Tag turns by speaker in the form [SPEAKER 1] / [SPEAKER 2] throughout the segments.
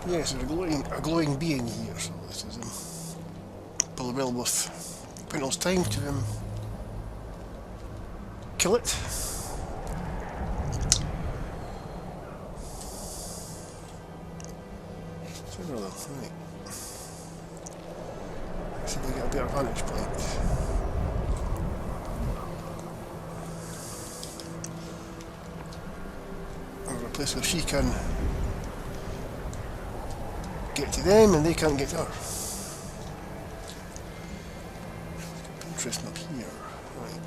[SPEAKER 1] Yes, there's a glowing being here, so this is probably well worth Quentyl's time to kill it. Several of them, right. Let's see if we get a better vantage point. Or a place where she can get to them and they can't get to her. Interesting up here. Right.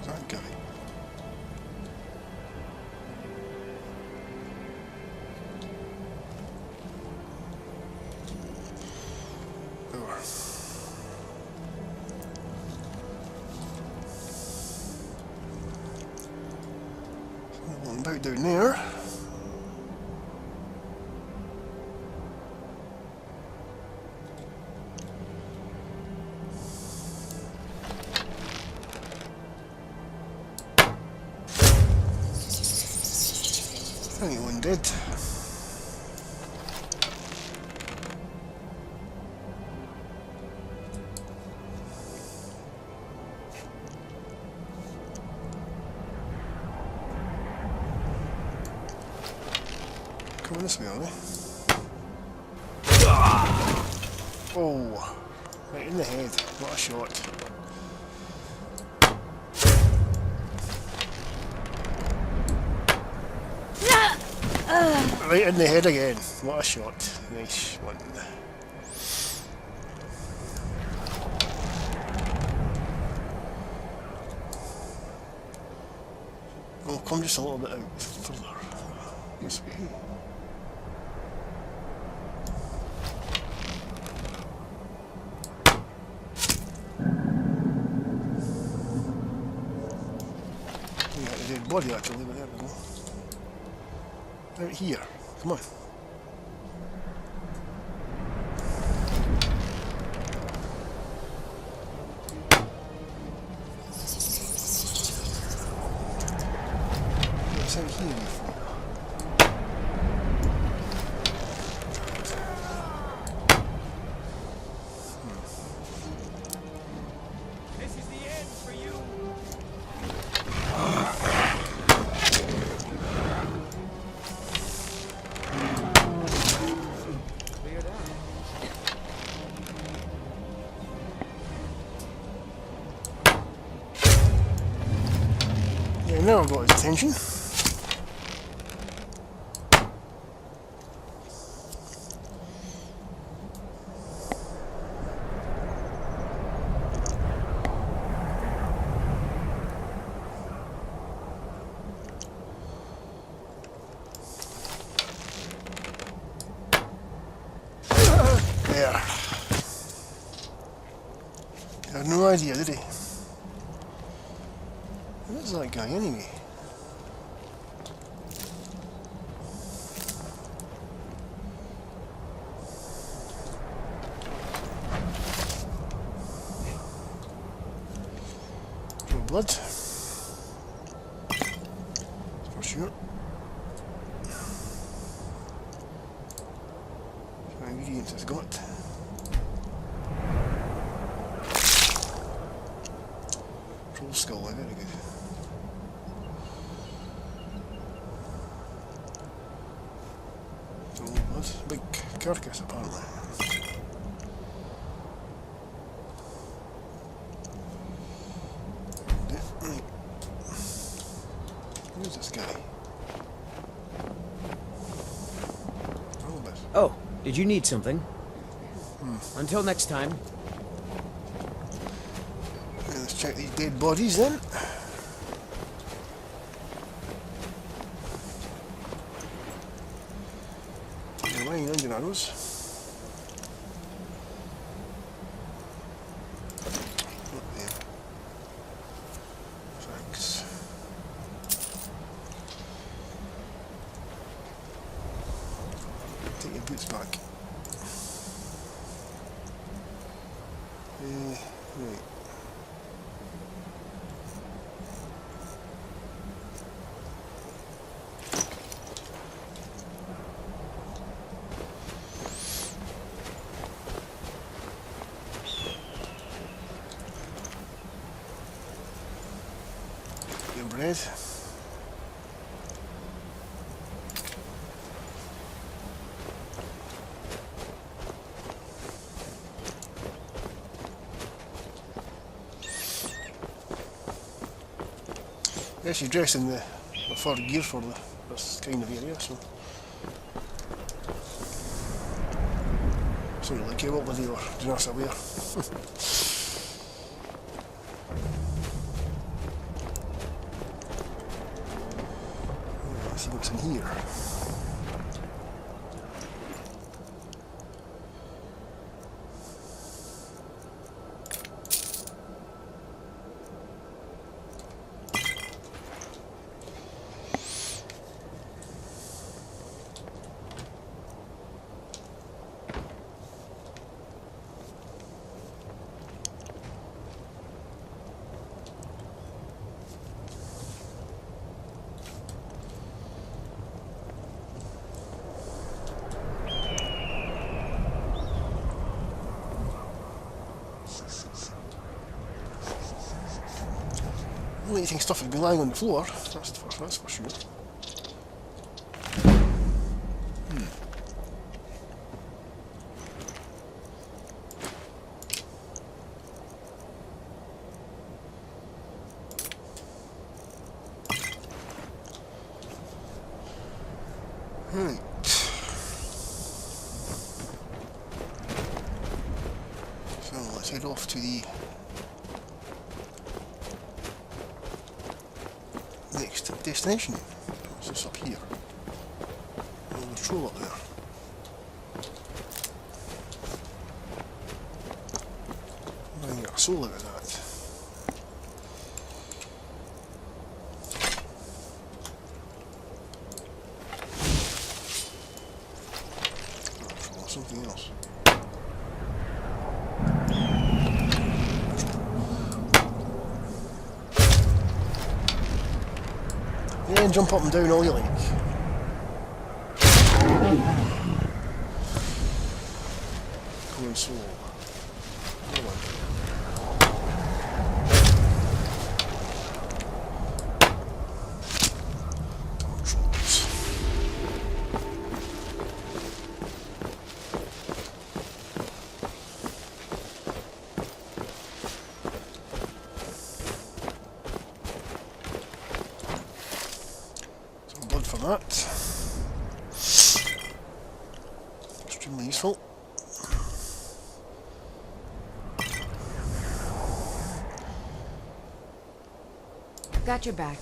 [SPEAKER 1] That guy. Door. Something about down there. I think one did. Coming this way, are they? Oh, right in the head. What a shot. Right in the head again. What a shot. Nice one. Oh, come just a little bit out further. This way. We got a dead body actually, but there we go. Out here. Come on. What's out here before?
[SPEAKER 2] This is the end for you.
[SPEAKER 1] Yeah, now I've got his attention. There. He had no idea, did he? Where's that guy anyway? No blood. For sure. What ingredients has got? Troll skull, very good. Big carcass apparently. Right. Who's this guy? Albus.
[SPEAKER 3] Oh, did you need something? Until next time.
[SPEAKER 1] Yeah, let's check these dead bodies then. Mine engine arrows. Not there. Thanks. Take your boots back. Right. Getting bread. Yeah, she's dressed in the fur gear for this kind of area, so it's not really care what they were doing us aware. Let's see what's in here. I don't think stuff has been lying on the floor, that's for sure. Right. So let's head off to the next destination. What's this up here? Oh, there's a troll up there. I'm going to get a soul out of that. Oh, something else. Yeah, and jump up and down all you like. Going slow. Come on. Controls. Some blood for that. Extremely useful.
[SPEAKER 4] Got your back.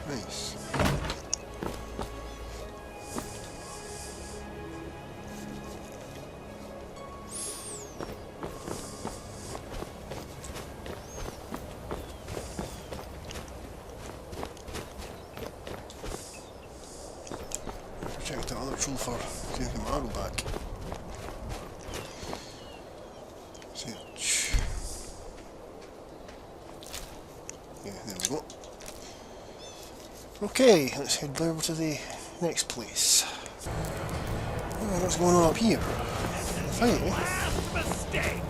[SPEAKER 4] Nice. Check out another tool for taking my arrow back. Search.
[SPEAKER 1] Okay, let's head over to the next place. What's going on up here? Fighting.
[SPEAKER 2] Last mistake.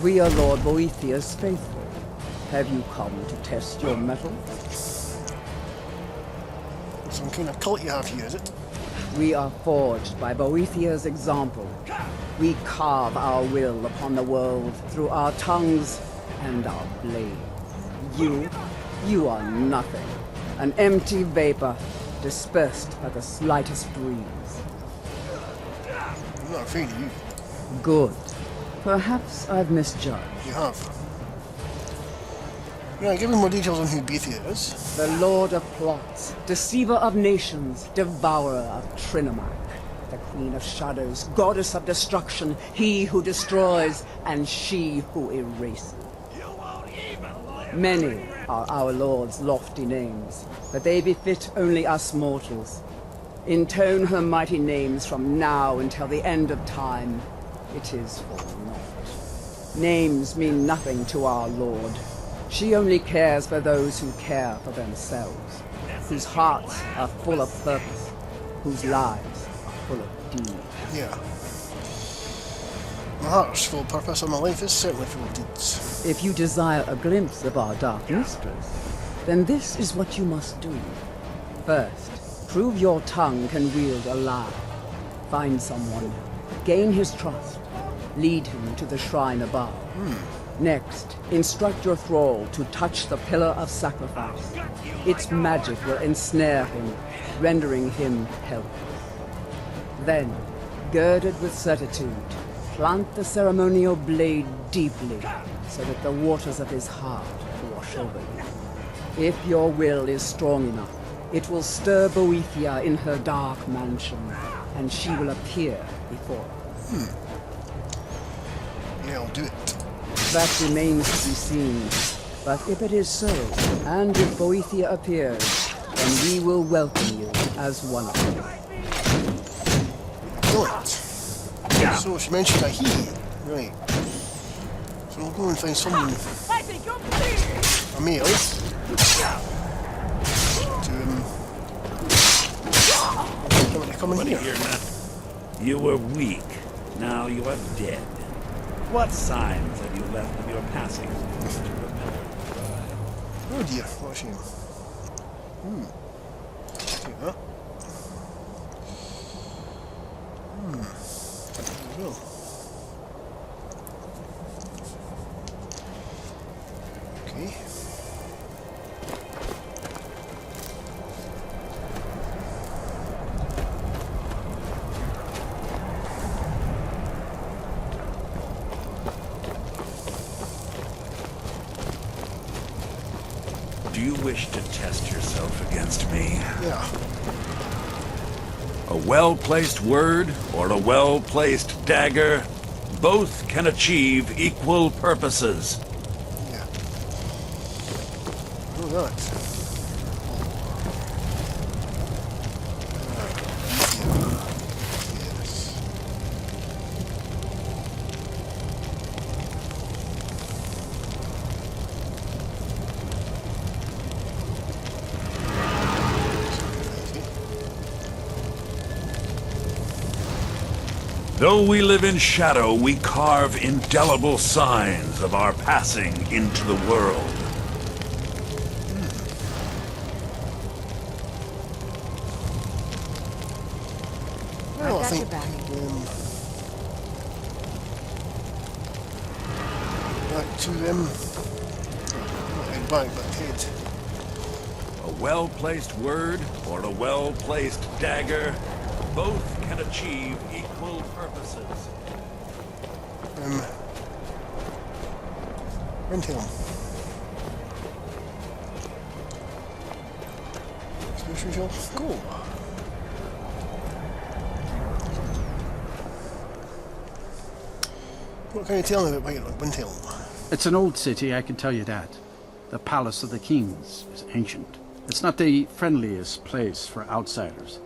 [SPEAKER 5] We are Lord Boethiah's faithful. Have you come to test your mettle?
[SPEAKER 1] Some kind of cult you have here, is it?
[SPEAKER 5] We are forged by Boethiah's example. We carve our will upon the world through our tongues and our blade. You are nothing. An empty vapor, dispersed by the slightest breeze.
[SPEAKER 1] I'm not afraid of you.
[SPEAKER 5] Good. Perhaps I've misjudged.
[SPEAKER 1] You have. Right, give me more details on who Boethiah is.
[SPEAKER 5] The Lord of Plots, Deceiver of Nations, Devourer of Trinomac, the Queen of Shadows, Goddess of Destruction, he who destroys, and she who erases.
[SPEAKER 2] You won't even live.
[SPEAKER 5] Many are our Lord's lofty names, but they befit only us mortals. Intone her mighty names from now until the end of time. It is for naught. Names mean nothing to our Lord. She only cares for those who care for themselves, whose hearts are full of purpose, whose lives are full of deed.
[SPEAKER 1] Yeah. My heart's full of purpose and my life is certainly full of deeds.
[SPEAKER 5] If you desire a glimpse of our Dark Mistress, then this is what you must do. First, prove your tongue can wield a lie. Find someone, gain his trust, lead him to the shrine above. Next, instruct your thrall to touch the pillar of sacrifice. Its magic will ensnare him, rendering him helpless. Then, girded with certitude, plant the ceremonial blade deeply, so that the waters of his heart wash over you. If your will is strong enough, it will stir Boethia in her dark mansion, and she will appear before us.
[SPEAKER 1] Yeah, I'll do it.
[SPEAKER 5] That remains to be seen. But if it is so, and if Boethia appears, then we will welcome you as one of us.
[SPEAKER 1] Brilliant. So she mentioned a he. Right. So I'll go and find someone,
[SPEAKER 2] I think you're pleased.
[SPEAKER 1] a male, to come in here.
[SPEAKER 6] You were weak. Now you are dead. What signs have you left of your passing?
[SPEAKER 1] Oh dear, what a shame. Take that. There we go. Okay.
[SPEAKER 6] Do you wish to test yourself against me?
[SPEAKER 1] Yeah.
[SPEAKER 6] A well-placed word or a well-placed dagger, both can achieve equal purposes.
[SPEAKER 1] Yeah. Oh, that. Yes.
[SPEAKER 6] Though we live in shadow, we carve indelible signs of our passing into the world.
[SPEAKER 1] Well, I
[SPEAKER 4] got
[SPEAKER 1] think
[SPEAKER 4] your back.
[SPEAKER 1] back to them. Not head back, but head.
[SPEAKER 6] A well-placed word or a well-placed dagger, both can achieve equal purposes.
[SPEAKER 1] Windhelm. Special shell. Cool. What can you tell me about Windhelm?
[SPEAKER 7] It's an old city, I can tell you that. The Palace of the Kings is ancient. It's not the friendliest place for outsiders.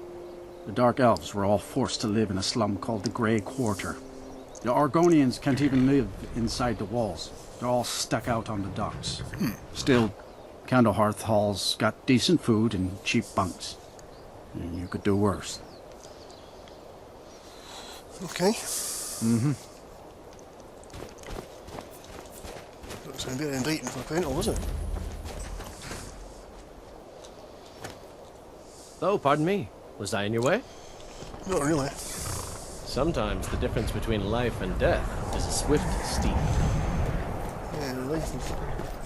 [SPEAKER 7] The Dark Elves were all forced to live in a slum called the Grey Quarter. The Argonians can't even live inside the walls. They're all stuck out on the docks. Still, Candlehearth Hall's got decent food and cheap bunks. And you could do worse.
[SPEAKER 1] Okay. Doesn't sound very inviting for Quentyl, was it?
[SPEAKER 8] Oh, pardon me. Was I in your way?
[SPEAKER 1] Not really.
[SPEAKER 8] Sometimes the difference between life and death is a swift steep.
[SPEAKER 1] Yeah, life and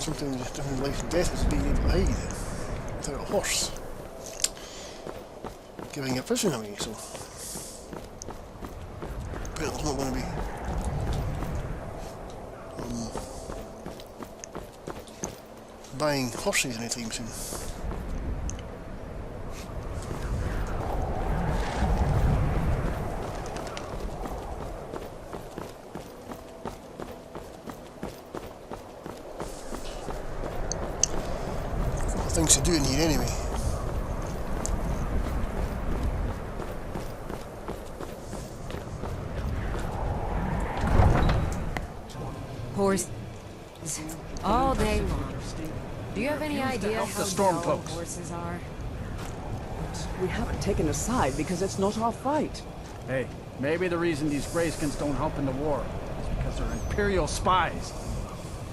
[SPEAKER 1] sometimes the difference in life and death is being able to hide without a horse. Giving a prison away, so Quentyl's not going to be buying horses anytime soon. Things to do in here anyway.
[SPEAKER 4] Horse all day long. Do you have any idea
[SPEAKER 7] help the
[SPEAKER 4] how
[SPEAKER 7] storm
[SPEAKER 4] dull
[SPEAKER 7] cloaks.
[SPEAKER 4] horses are?
[SPEAKER 5] We haven't taken a side because it's not our fight.
[SPEAKER 7] Hey, maybe the reason these Greyskins don't help in the war is because they're Imperial spies.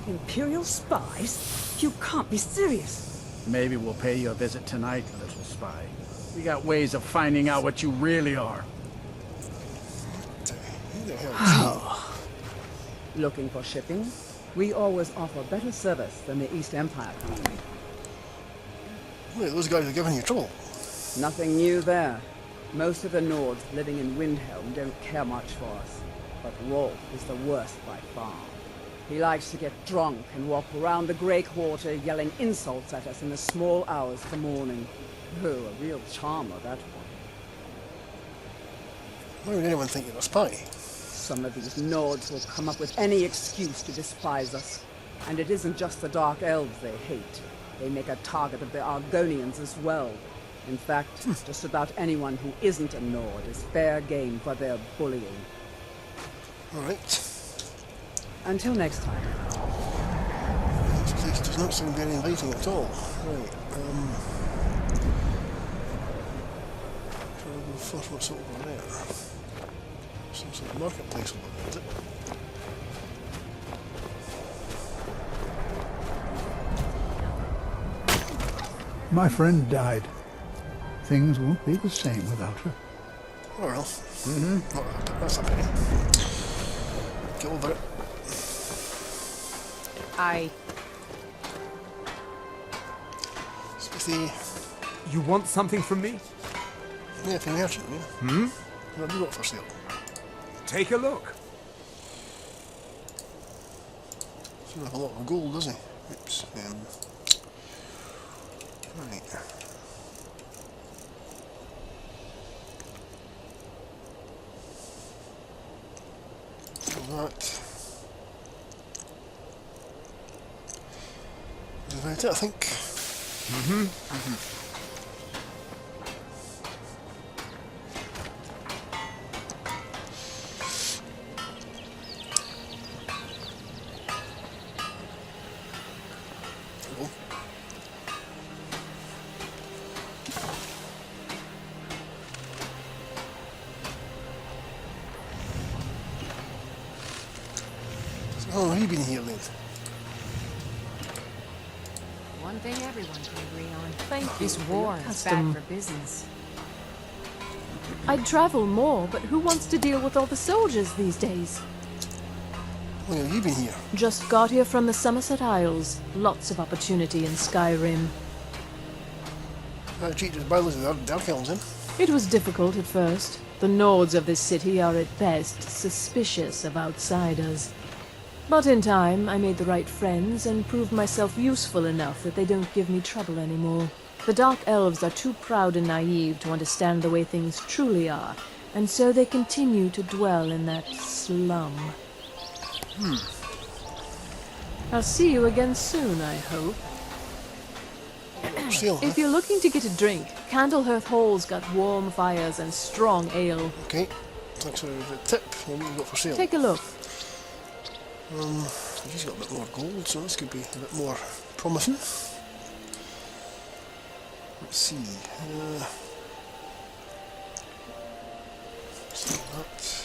[SPEAKER 5] Imperial spies? You can't be serious.
[SPEAKER 7] Maybe we'll pay you a visit tonight, little spy. We got ways of finding out what you really are.
[SPEAKER 1] Who the hell
[SPEAKER 5] Looking for shipping? We always offer better service than the East Empire Company.
[SPEAKER 1] Wait, those guys are giving you trouble.
[SPEAKER 5] Nothing new there. Most of the Nords living in Windhelm don't care much for us. But Rolf is the worst by far. He likes to get drunk and walk around the Grey Quarter yelling insults at us in the small hours of the morning. Oh, a real charmer, that one.
[SPEAKER 1] Why would anyone think you're a spy?
[SPEAKER 5] Some of these Nords will come up with any excuse to despise us. And it isn't just the Dark Elves they hate. They make a target of the Argonians as well. In fact, just about anyone who isn't a Nord is fair game for their bullying.
[SPEAKER 1] Alright.
[SPEAKER 5] Until next time.
[SPEAKER 1] This place does not sound very inviting at all. Right, shall I go first? What's over there? Some sort of marketplace over there, is it?
[SPEAKER 9] My friend died. Things won't be the same without her.
[SPEAKER 1] Oh well. That's a pity. Get over it. Smithy.
[SPEAKER 3] You want something from me?
[SPEAKER 1] Yeah, if you're merchant, yeah. What have you got for sale?
[SPEAKER 3] Take a look.
[SPEAKER 1] Doesn't have a lot of gold, does he? Oops. Right. That is about it, I think. Hello. So how long have you been here then?
[SPEAKER 4] One thing everyone can agree on.
[SPEAKER 2] Thank you
[SPEAKER 4] This
[SPEAKER 2] for your
[SPEAKER 4] war is
[SPEAKER 2] custom.
[SPEAKER 4] bad for business.
[SPEAKER 2] I'd travel more, but who wants to deal with all the soldiers these days?
[SPEAKER 1] How long have you been here?
[SPEAKER 2] Just got here from the Somerset Isles. Lots of opportunity in Skyrim.
[SPEAKER 1] How treated by those Dark Elves then?
[SPEAKER 2] It was difficult at first. The Nords of this city are at best suspicious of outsiders. But in time, I made the right friends and proved myself useful enough that they don't give me trouble anymore. The Dark Elves are too proud and naive to understand the way things truly are, and so they continue to dwell in that slum. I'll see you again soon, I hope.
[SPEAKER 1] For sale, huh?
[SPEAKER 2] If you're looking to get a drink, Candlehearth Hall's got warm fires and strong ale.
[SPEAKER 1] Okay. Thanks for the tip. What have we got for sale?
[SPEAKER 2] Take a look.
[SPEAKER 1] He's got a bit more gold, so this could be a bit more promising. Let's see. So that.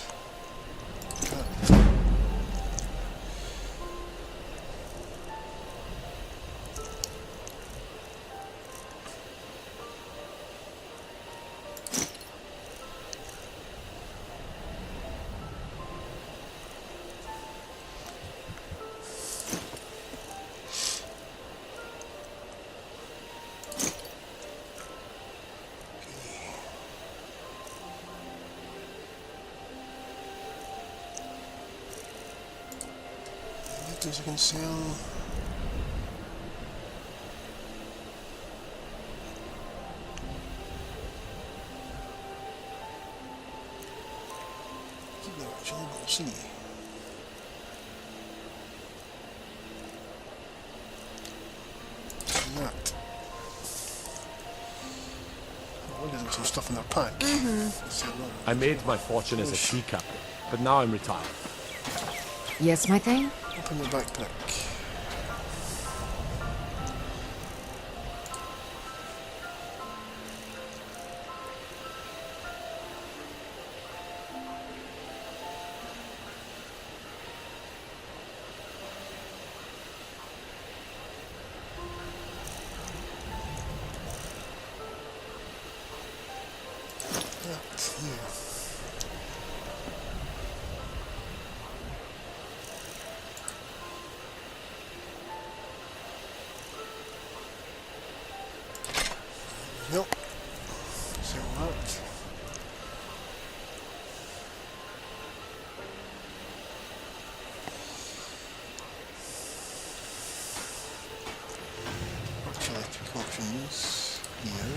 [SPEAKER 1] I can sell. Keep that actually, but we'll see. And that. Oh, there's some stuff in their pack.
[SPEAKER 10] I made my fortune as a sea captain, but now I'm retired.
[SPEAKER 4] Yes, my thing?
[SPEAKER 1] Open the backpack. That here. Nope. So what? Actually, two options here.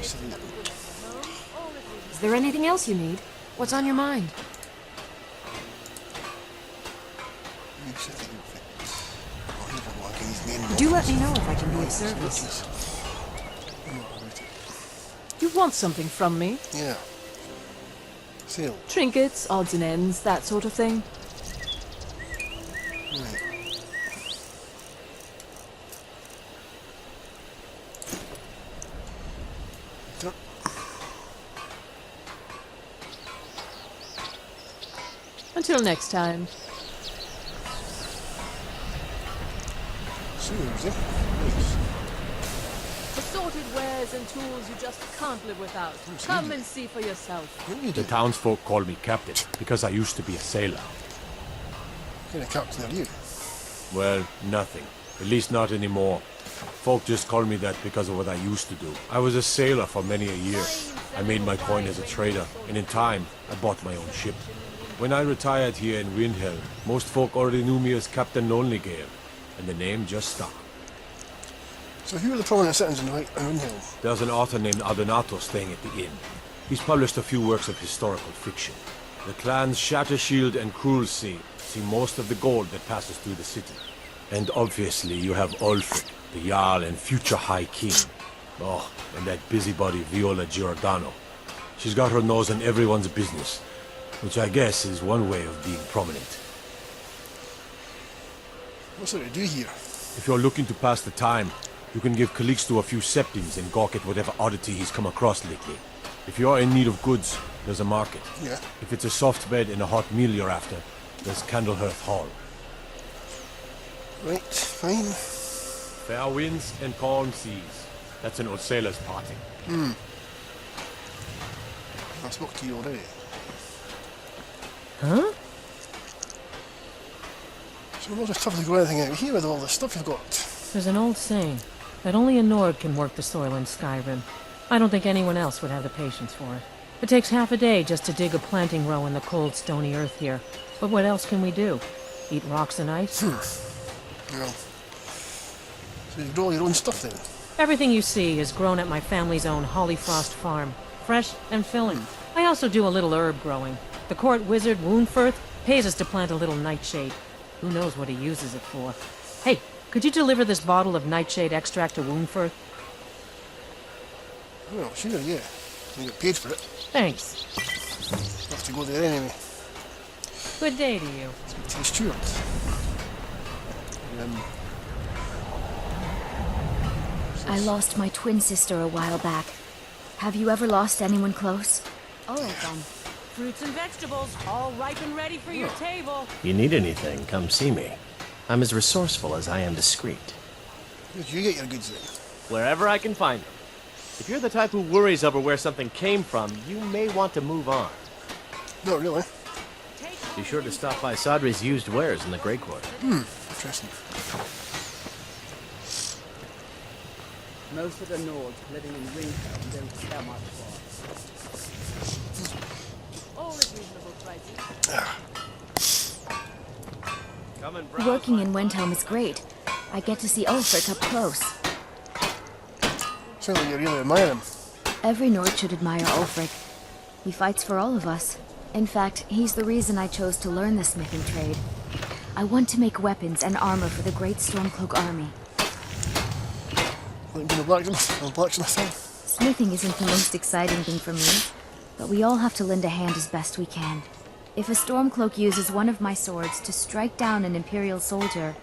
[SPEAKER 1] So
[SPEAKER 4] Is there anything else you need? What's on your mind? Do let me know if I can be of service.
[SPEAKER 2] You want something from me?
[SPEAKER 1] Yeah. Sale.
[SPEAKER 2] Trinkets, odds and ends, that sort of thing.
[SPEAKER 1] Right. Done.
[SPEAKER 2] Until next time.
[SPEAKER 1] Seriously?
[SPEAKER 2] Assorted wares and tools you just can't live without. Come and see for yourself.
[SPEAKER 10] The townsfolk call me captain because I used to be a sailor.
[SPEAKER 1] What kind of captain are you?
[SPEAKER 10] Well, nothing. At least not anymore. Folk just call me that because of what I used to do. I was a sailor for many a year. I made my coin as a trader, and in time, I bought my own ship. When I retired here in Windhelm, most folk already knew me as Captain Lonelygale, and the name just stuck.
[SPEAKER 1] So who are the prominent citizens in Windhelm?
[SPEAKER 10] There's an author named Adonato staying at the inn. He's published a few works of historical fiction. The clans Shattershield and Cruelsea see most of the gold that passes through the city. And obviously you have Ulfric, the Jarl and future High King. Oh, and that busybody Viola Giordano. She's got her nose in everyone's business, which I guess is one way of being prominent.
[SPEAKER 1] What's there to do here?
[SPEAKER 10] If you're looking to pass the time, you can give Calixto a few septims and gawk at whatever oddity he's come across lately. If you're in need of goods, there's a market.
[SPEAKER 1] Yeah.
[SPEAKER 10] If it's a soft bed and a hot meal you're after, there's Candlehearth Hall.
[SPEAKER 1] Right, fine.
[SPEAKER 10] Fair winds and calm seas. That's an old sailor's party.
[SPEAKER 1] I spoke to you already.
[SPEAKER 2] Huh?
[SPEAKER 1] So it's not as tough to grow anything out here with all the stuff you've got.
[SPEAKER 11] There's an old saying that only a Nord can work the soil in Skyrim. I don't think anyone else would have the patience for it. It takes half a day just to dig a planting row in the cold, stony earth here. But what else can we do? Eat rocks and ice?
[SPEAKER 1] Yeah. So you grow all your own stuff then?
[SPEAKER 11] Everything you see is grown at my family's own Hollyfrost farm. Fresh and filling. I also do a little herb growing. The court wizard, Woundfirth, pays us to plant a little nightshade. Who knows what he uses it for? Hey, could you deliver this bottle of nightshade extract to Woundfirth?
[SPEAKER 1] Well, sure, yeah. You get paid for it.
[SPEAKER 11] Thanks.
[SPEAKER 1] You have to go there anyway.
[SPEAKER 11] Good day to you.
[SPEAKER 1] Speak to the steward.
[SPEAKER 12] I lost my twin sister a while back. Have you ever lost anyone close?
[SPEAKER 4] All right, then.
[SPEAKER 11] Fruits and vegetables, all ripe and ready for your table.
[SPEAKER 8] You need anything, come see me. I'm as resourceful as I am discreet.
[SPEAKER 1] Where do you get your goods then?
[SPEAKER 8] Wherever I can find them. If you're the type who worries over where something came from, you may want to move on.
[SPEAKER 1] Not really.
[SPEAKER 8] Be sure to stop by Sadri's used wares in the Grey Quarter.
[SPEAKER 1] Interesting.
[SPEAKER 5] Most of the Nords living in Windhelm don't care much for us.
[SPEAKER 2] All at reasonable prices.
[SPEAKER 12] Working in Windhelm is great. I get to see Ulfric up close.
[SPEAKER 1] Sounds like you really admire him.
[SPEAKER 12] Every Nord should admire Ulfric. He fights for all of us. In fact, he's the reason I chose to learn the smithing trade. I want to make weapons and armor for the great Stormcloak army.
[SPEAKER 1] Like being a blacksmith thing.
[SPEAKER 12] Smithing isn't the most exciting thing for me, but we all have to lend a hand as best we can. If a Stormcloak uses one of my swords to strike down an Imperial soldier,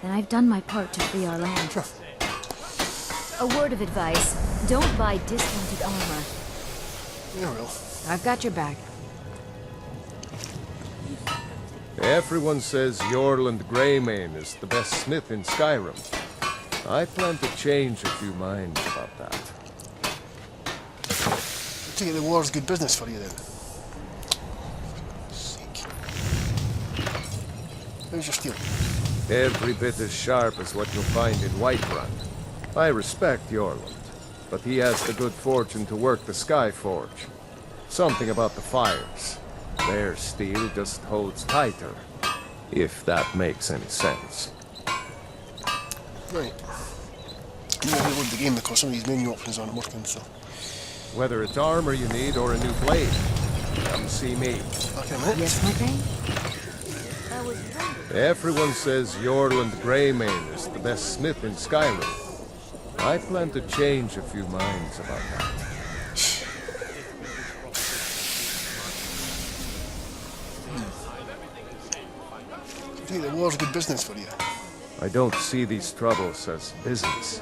[SPEAKER 12] then I've done my part to free our land.
[SPEAKER 1] Sure.
[SPEAKER 12] A word of advice, don't buy discounted armor.
[SPEAKER 1] Yeah, well.
[SPEAKER 4] I've got your back.
[SPEAKER 10] Everyone says Yorland Greymane is the best smith in Skyrim. I plan to change a few minds about that.
[SPEAKER 1] I take it the war's good business for you then. Sake. How's your steel?
[SPEAKER 10] Every bit as sharp as what you'll find in Whiterun. I respect Yorland, but he has the good fortune to work the Skyforge. Something about the fires. Their steel just holds tighter, if that makes any sense.
[SPEAKER 1] Right. I'm going to reload the game because some of these menu options aren't working, so...
[SPEAKER 10] Whether it's armor you need or a new blade, come see me.
[SPEAKER 1] Back in a minute.
[SPEAKER 4] Yes, my thing?
[SPEAKER 10] Everyone says Yorland Greymane is the best smith in Skyrim. I plan to change a few minds about that.
[SPEAKER 1] I take it the war's good business for you.
[SPEAKER 10] I don't see these troubles as business.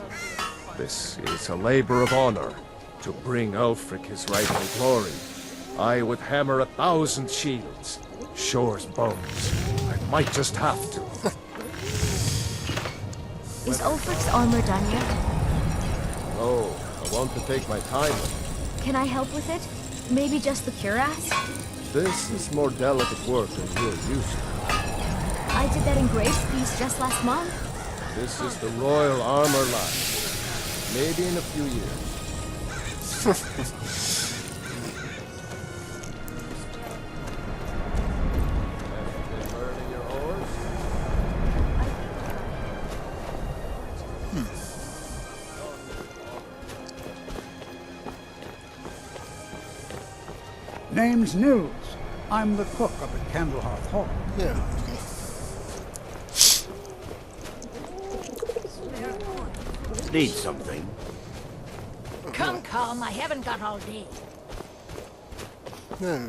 [SPEAKER 10] This is a labor of honor. To bring Ulfric his rightful glory, I would hammer 1,000 shields. Shore's bones. I might just have to.
[SPEAKER 12] Is Ulfric's armor done yet?
[SPEAKER 10] Oh, I want to take my time with it.
[SPEAKER 12] Can I help with it? Maybe just the cuirass?
[SPEAKER 10] This is more delicate work than you're used to.
[SPEAKER 12] I did that engraved piece just last month.
[SPEAKER 10] This is the royal armor line. Maybe in a few years.
[SPEAKER 9] Name's Nils. I'm the cook up at Candlehearth Hall.
[SPEAKER 1] Yeah, okay.
[SPEAKER 3] Need something?
[SPEAKER 11] Come, I haven't got all day.
[SPEAKER 1] Now...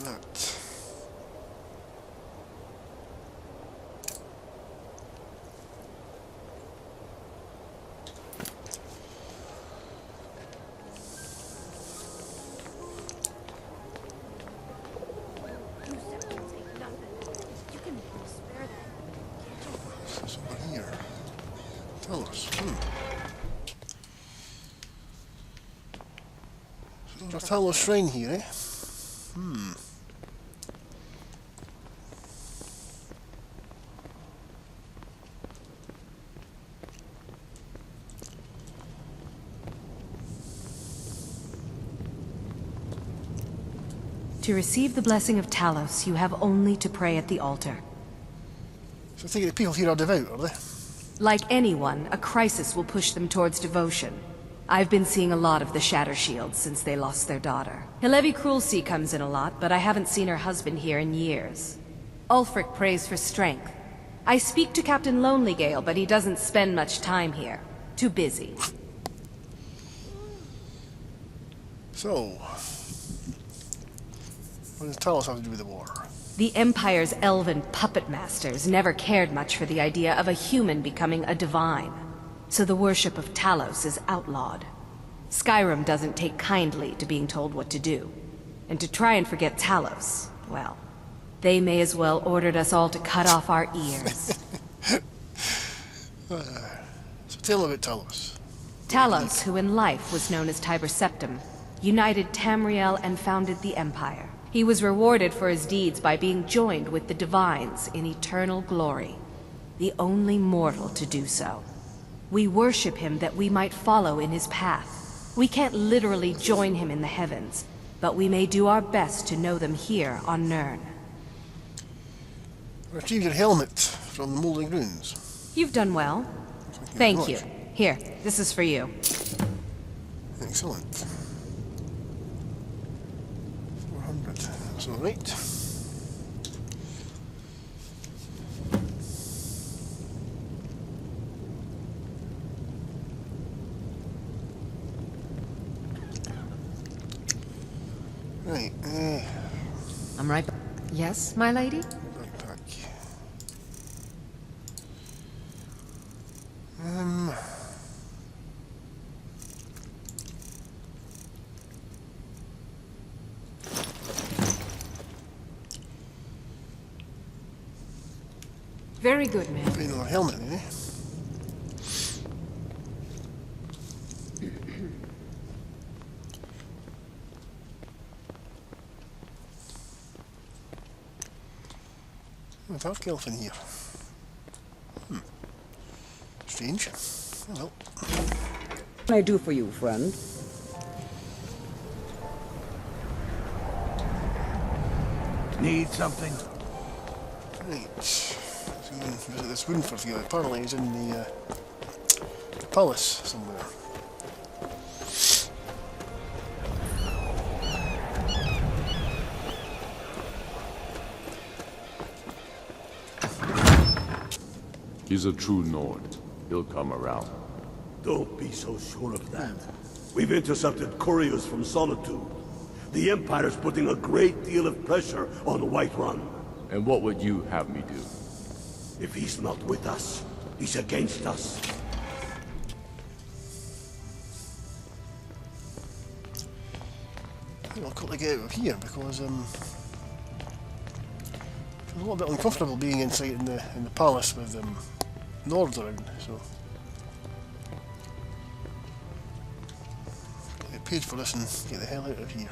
[SPEAKER 1] that... This is over here. Tell us. So there's a Talos shrine here, eh?
[SPEAKER 13] To receive the blessing of Talos, you have only to pray at the altar.
[SPEAKER 1] So I think the people here are devout, are they?
[SPEAKER 13] Like anyone, a crisis will push them towards devotion. I've been seeing a lot of the Shatter Shields since they lost their daughter. Hilevi Cruelseat comes in a lot, but I haven't seen her husband here in years. Ulfric prays for strength. I speak to Captain Lonelygale, but he doesn't spend much time here. Too busy.
[SPEAKER 1] So, what does Talos have to do with the war?
[SPEAKER 13] The Empire's elven puppet masters never cared much for the idea of a human becoming a divine. So the worship of Talos is outlawed. Skyrim doesn't take kindly to being told what to do. And to try and forget Talos, well, they may as well ordered us all to cut off our ears.
[SPEAKER 1] So tell me about Talos.
[SPEAKER 13] Talos, who in life was known as Tiber Septim, united Tamriel and founded the Empire. He was rewarded for his deeds by being joined with the Divines in eternal glory, the only mortal to do so. We worship him that we might follow in his path. We can't literally join him in the heavens, but we may do our best to know them here on Nirn.
[SPEAKER 1] Retrieve your helmet from the Molding Ruins.
[SPEAKER 13] You've done well. Thank you. Here, this is for you.
[SPEAKER 1] Excellent. 400. That's all right. Right,
[SPEAKER 4] I'm right back. Yes, my lady?
[SPEAKER 1] backpack.
[SPEAKER 13] Very good, man.
[SPEAKER 1] Another helmet, eh? A dark elf in here. Strange. Hello.
[SPEAKER 5] What can I do for you, friend?
[SPEAKER 6] Need something?
[SPEAKER 1] Right. Let's go and visit this Windhelm guy. Apparently he's in the palace somewhere.
[SPEAKER 14] He's a true Nord. He'll come around.
[SPEAKER 6] Don't be so sure of that. We've intercepted couriers from Solitude. The Empire's putting a great deal of pressure on Whiterun.
[SPEAKER 14] And what would you have me do?
[SPEAKER 6] If he's not with us, he's against us.
[SPEAKER 1] I think I'll quickly get out of here because I feel a little bit uncomfortable being inside in the palace with Nord around. So get paid for this and get the hell out of here.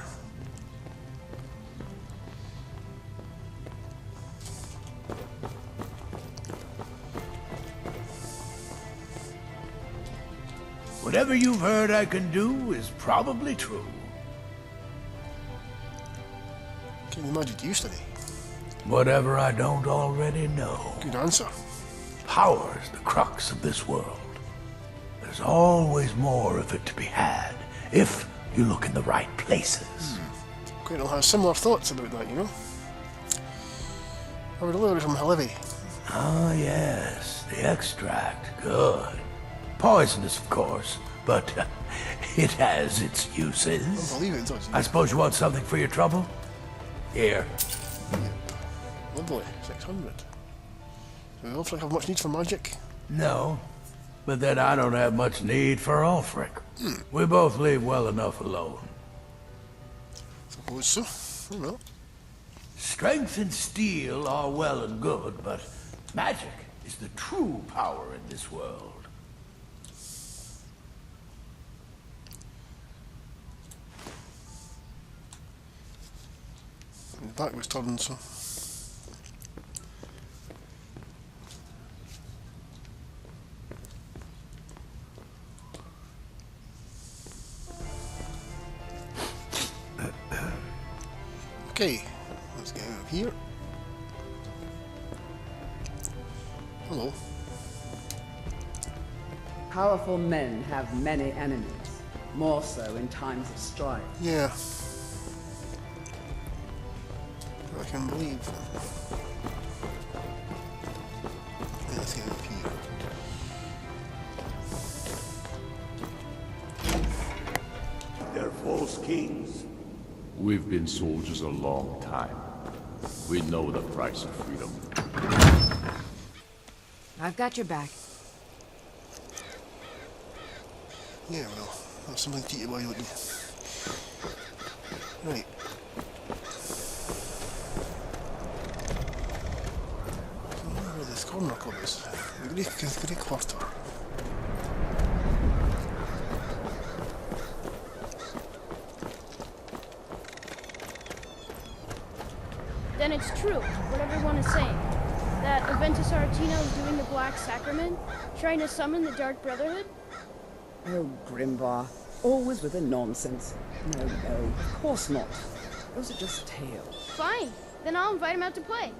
[SPEAKER 6] Whatever you've heard I can do is probably true.
[SPEAKER 1] What kind of magic do you study?
[SPEAKER 6] Whatever I don't already know.
[SPEAKER 1] Good answer.
[SPEAKER 6] Power's the crux of this world. There's always more of it to be had, if you look in the right places.
[SPEAKER 1] Quentyl has similar thoughts about that, you know. I were delivered from Halevi.
[SPEAKER 6] Ah, yes, the extract. Good. Poisonous, of course, but it has its uses.
[SPEAKER 1] I believe it does.
[SPEAKER 6] I suppose you want something for your trouble? Here.
[SPEAKER 1] Yep. Lovely. 600. Does Ulfric have much need for magic?
[SPEAKER 6] No, but then I don't have much need for Ulfric. We both leave well enough alone.
[SPEAKER 1] Suppose so. I don't know.
[SPEAKER 6] Strength and steel are well and good, but magic is the true power in this world.
[SPEAKER 1] His back was turned, so. Okay, let's get out of here. Hello.
[SPEAKER 5] Powerful men have many enemies, more so in times of strife.
[SPEAKER 1] Yeah. I can believe.
[SPEAKER 6] kings.
[SPEAKER 14] We've been soldiers a long time. We know the price of freedom.
[SPEAKER 4] I've got your back.
[SPEAKER 1] Yeah, well, that's something to eat while you're looking. Right. So where this corner club is? The Greek Quarter.
[SPEAKER 15] Then it's true, what everyone is saying. That Aventus Aretino is doing the Black Sacrament, trying to summon the Dark Brotherhood?
[SPEAKER 5] Oh, Grimvar. Always with the nonsense. No, of course not. Those are just tales.
[SPEAKER 15] Fine, then I'll invite him out to play.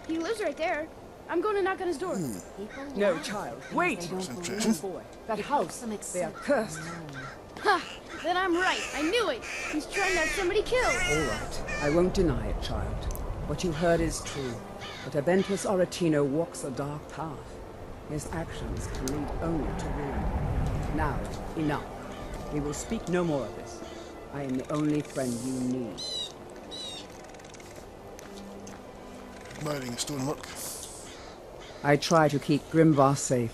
[SPEAKER 15] He lives right there. I'm going to knock on his door.
[SPEAKER 5] No, child. Wait! Boy, that house, they are cursed.
[SPEAKER 15] Ha! Then I'm right. I knew it. He's trying to have somebody killed.
[SPEAKER 5] All right. I won't deny it, child. What you heard is true. But Aventus Aretino walks a dark path. His actions can lead only to ruin. Now, enough. We will speak no more of this. I am the only friend you need.
[SPEAKER 1] Admiring stonework.
[SPEAKER 5] I try to keep Grimvar safe,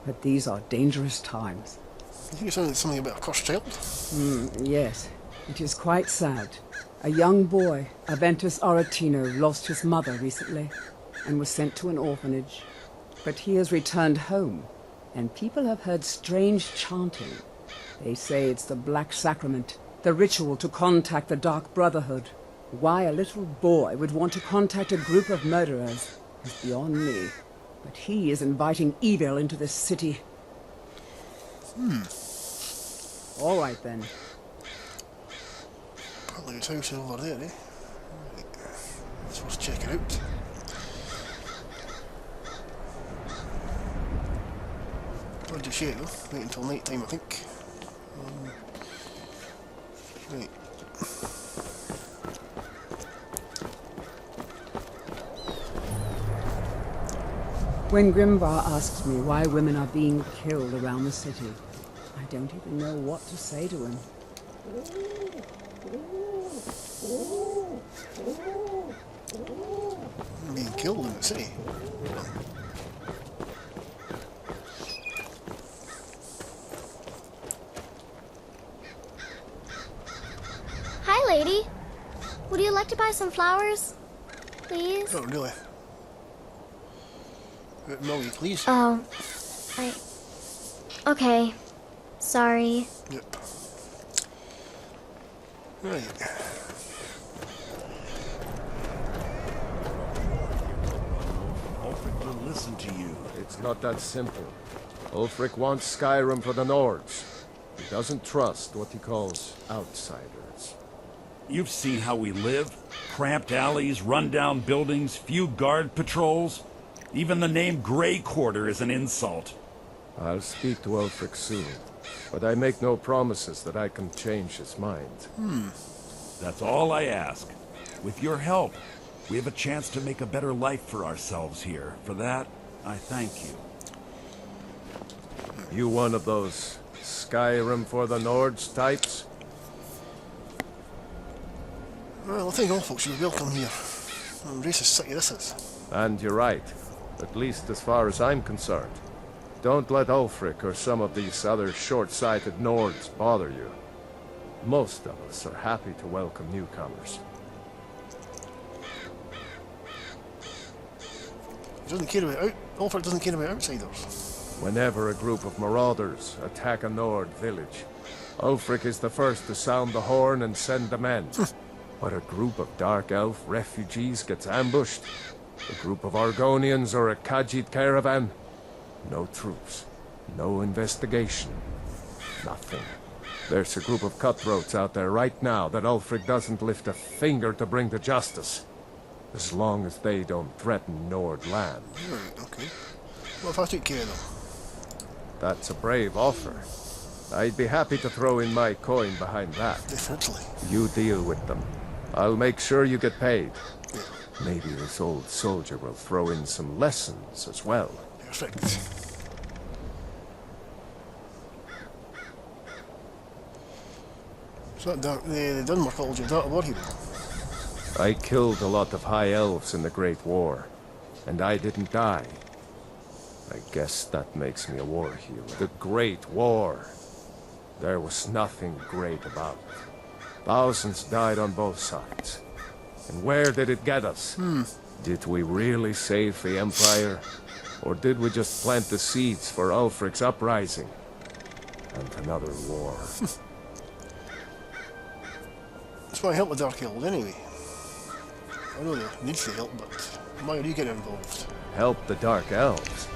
[SPEAKER 5] but these are dangerous times.
[SPEAKER 1] You think it sounded something about a cursed child?
[SPEAKER 5] Yes. It is quite sad. A young boy, Aventus Aretino, lost his mother recently and was sent to an orphanage. But he has returned home, and people have heard strange chanting. They say it's the Black Sacrament, the ritual to contact the Dark Brotherhood. Why a little boy would want to contact a group of murderers is beyond me. But he is inviting evil into this city. All right, then.
[SPEAKER 1] Apparently his house is over there, eh? Right. Let's first check it out. Don't do shit though. Wait until night time, I think. Right.
[SPEAKER 5] When Grimvar asks me why women are being killed around the city, I don't even know what to say to him.
[SPEAKER 1] Being killed in the city.
[SPEAKER 16] Hi, lady. Would you like to buy some flowers? Please?
[SPEAKER 1] Oh, really? Molly, please.
[SPEAKER 16] Oh, Okay. Sorry.
[SPEAKER 1] Yep. Right.
[SPEAKER 17] Ulfric will listen to you.
[SPEAKER 10] It's not that simple. Ulfric wants Skyrim for the Nords. He doesn't trust what he calls outsiders.
[SPEAKER 17] You've seen how we live. Cramped alleys, run-down buildings, few guard patrols. Even the name Grey Quarter is an insult.
[SPEAKER 10] I'll speak to Ulfric soon, but I make no promises that I can change his mind.
[SPEAKER 17] That's all I ask. With your help, we have a chance to make a better life for ourselves here. For that, I thank you.
[SPEAKER 10] You one of those Skyrim for the Nords types?
[SPEAKER 1] Well, I think all folks should be welcome here. Racist city this is.
[SPEAKER 10] And you're right, at least as far as I'm concerned. Don't let Ulfric or some of these other short-sighted Nords bother you. Most of us are happy to welcome newcomers.
[SPEAKER 1] He doesn't care about Ulfric doesn't care about outsiders.
[SPEAKER 10] Whenever a group of marauders attack a Nord village, Ulfric is the first to sound the horn and send the men. But a group of Dark Elf refugees gets ambushed, a group of Argonians or a Khajiit caravan, no troops, no investigation, nothing. There's a group of cutthroats out there right now that Ulfric doesn't lift a finger to bring to justice, as long as they don't threaten Nord land.
[SPEAKER 1] Right, okay. What if I took care of them?
[SPEAKER 10] That's a brave offer. I'd be happy to throw in my coin behind that.
[SPEAKER 1] Definitely.
[SPEAKER 10] You deal with them. I'll make sure you get paid. Maybe this old soldier will throw in some lessons as well.
[SPEAKER 1] Perfect. So that the Dunmer called you that war hero.
[SPEAKER 10] I killed a lot of high elves in the Great War, and I didn't die. I guess that makes me a war hero. The Great War. There was nothing great about it. Thousands died on both sides. And where did it get us? Did we really save the Empire? Or did we just plant the seeds for Ulfric's uprising? And another war.
[SPEAKER 1] That's why I help the Dark Elves anyway. I know they need the help, but why are you getting involved?
[SPEAKER 10] Help the Dark Elves?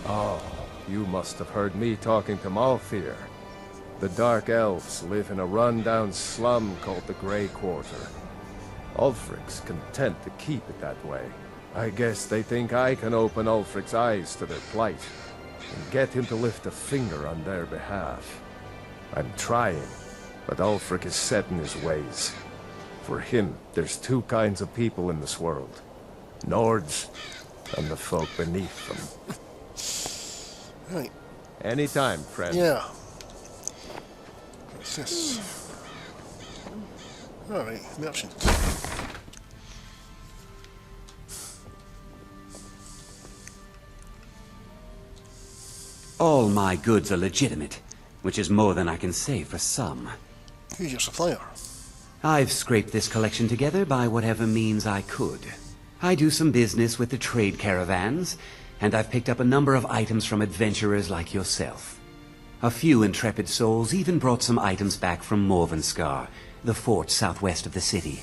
[SPEAKER 10] Oh, you must have heard me talking to Malthyr. The Dark Elves live in a run-down slum called the Grey Quarter. Ulfric's content to keep it that way. I guess they think I can open Ulfric's eyes to their plight and get him to lift a finger on their behalf. I'm trying, but Ulfric is set in his ways. For him, there's two kinds of people in this world. Nords and the folk beneath them.
[SPEAKER 1] Right.
[SPEAKER 10] Anytime, friend.
[SPEAKER 1] Yeah. What's this? Alright, merchant.
[SPEAKER 18] All my goods are legitimate, which is more than I can say for some.
[SPEAKER 1] Who's your supplier?
[SPEAKER 18] I've scraped this collection together by whatever means I could. I do some business with the trade caravans, and I've picked up a number of items from adventurers like yourself. A few intrepid souls even brought some items back from Morvenskar, the fort southwest of the city.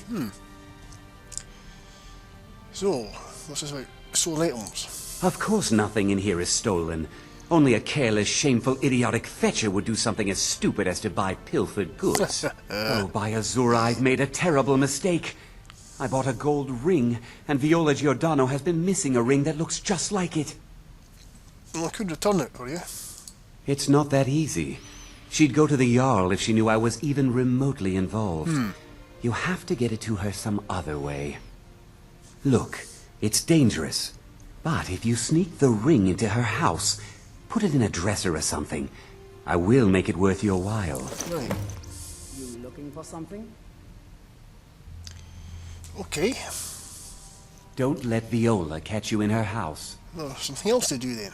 [SPEAKER 1] So, what's this about stolen items?
[SPEAKER 18] Of course nothing in here is stolen. Only a careless, shameful, idiotic fetcher would do something as stupid as to buy pilfered goods. Oh, by Azura, I've made a terrible mistake. I bought a gold ring, and Viola Giordano has been missing a ring that looks just like it.
[SPEAKER 1] Well, I could return it for you.
[SPEAKER 18] It's not that easy. She'd go to the Jarl if she knew I was even remotely involved. You have to get it to her some other way. Look, it's dangerous. But if you sneak the ring into her house, put it in a dresser or something, I will make it worth your while.
[SPEAKER 1] Right.
[SPEAKER 5] You looking for something?
[SPEAKER 1] Okay.
[SPEAKER 18] Don't let Viola catch you in her house.
[SPEAKER 1] Well, something else to do then.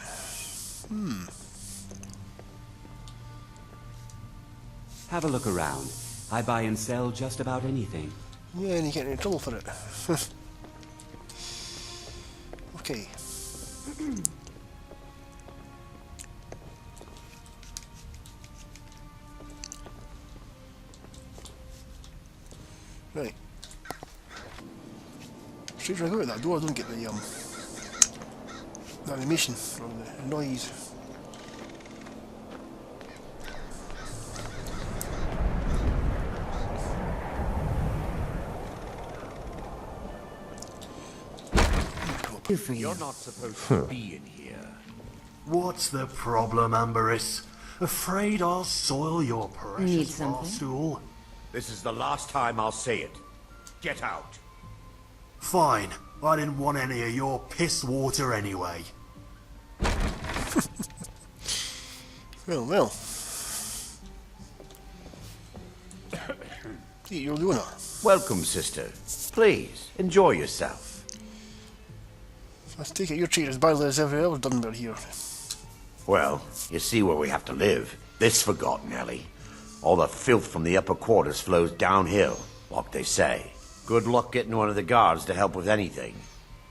[SPEAKER 18] Have a look around. I buy and sell just about anything.
[SPEAKER 1] Yeah, and you get in trouble for it. Okay. Right. Straight when I go out that door, I don't get the animation or the noise.
[SPEAKER 17] You're not supposed to be in here.
[SPEAKER 6] What's the problem, Amberus? Afraid I'll soil your
[SPEAKER 4] Need
[SPEAKER 6] precious
[SPEAKER 4] something?
[SPEAKER 6] bar stool?
[SPEAKER 17] This is the last time I'll say it. Get out.
[SPEAKER 6] Fine. I didn't want any of your piss water anyway.
[SPEAKER 1] Well, well. See, you're doing it.
[SPEAKER 17] Welcome, sister. Please, enjoy yourself.
[SPEAKER 1] I take it you're treated as badly as every other Dunmer here.
[SPEAKER 17] Well, you see where we have to live. This forgotten alley. All the filth from the upper quarters flows downhill, like they say. Good luck getting one of the guards to help with anything.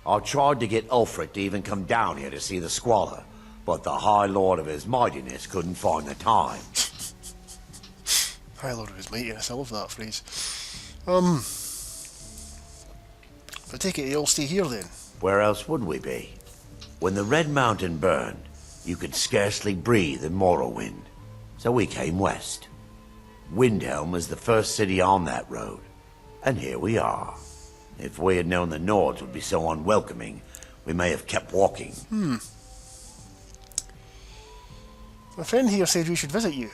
[SPEAKER 17] I tried to get Ulfric to even come down here to see the squalor, but the High Lord of his mightiness couldn't find the time.
[SPEAKER 1] High Lord of his mightiness, I love that phrase. I take it you all stay here then?
[SPEAKER 17] Where else would we be? When the Red Mountain burned, you could scarcely breathe in Morrowind. So we came west. Windhelm was the first city on that road. And here we are. If we had known the Nords would be so unwelcoming, we may have kept walking.
[SPEAKER 1] My friend here said we should visit you.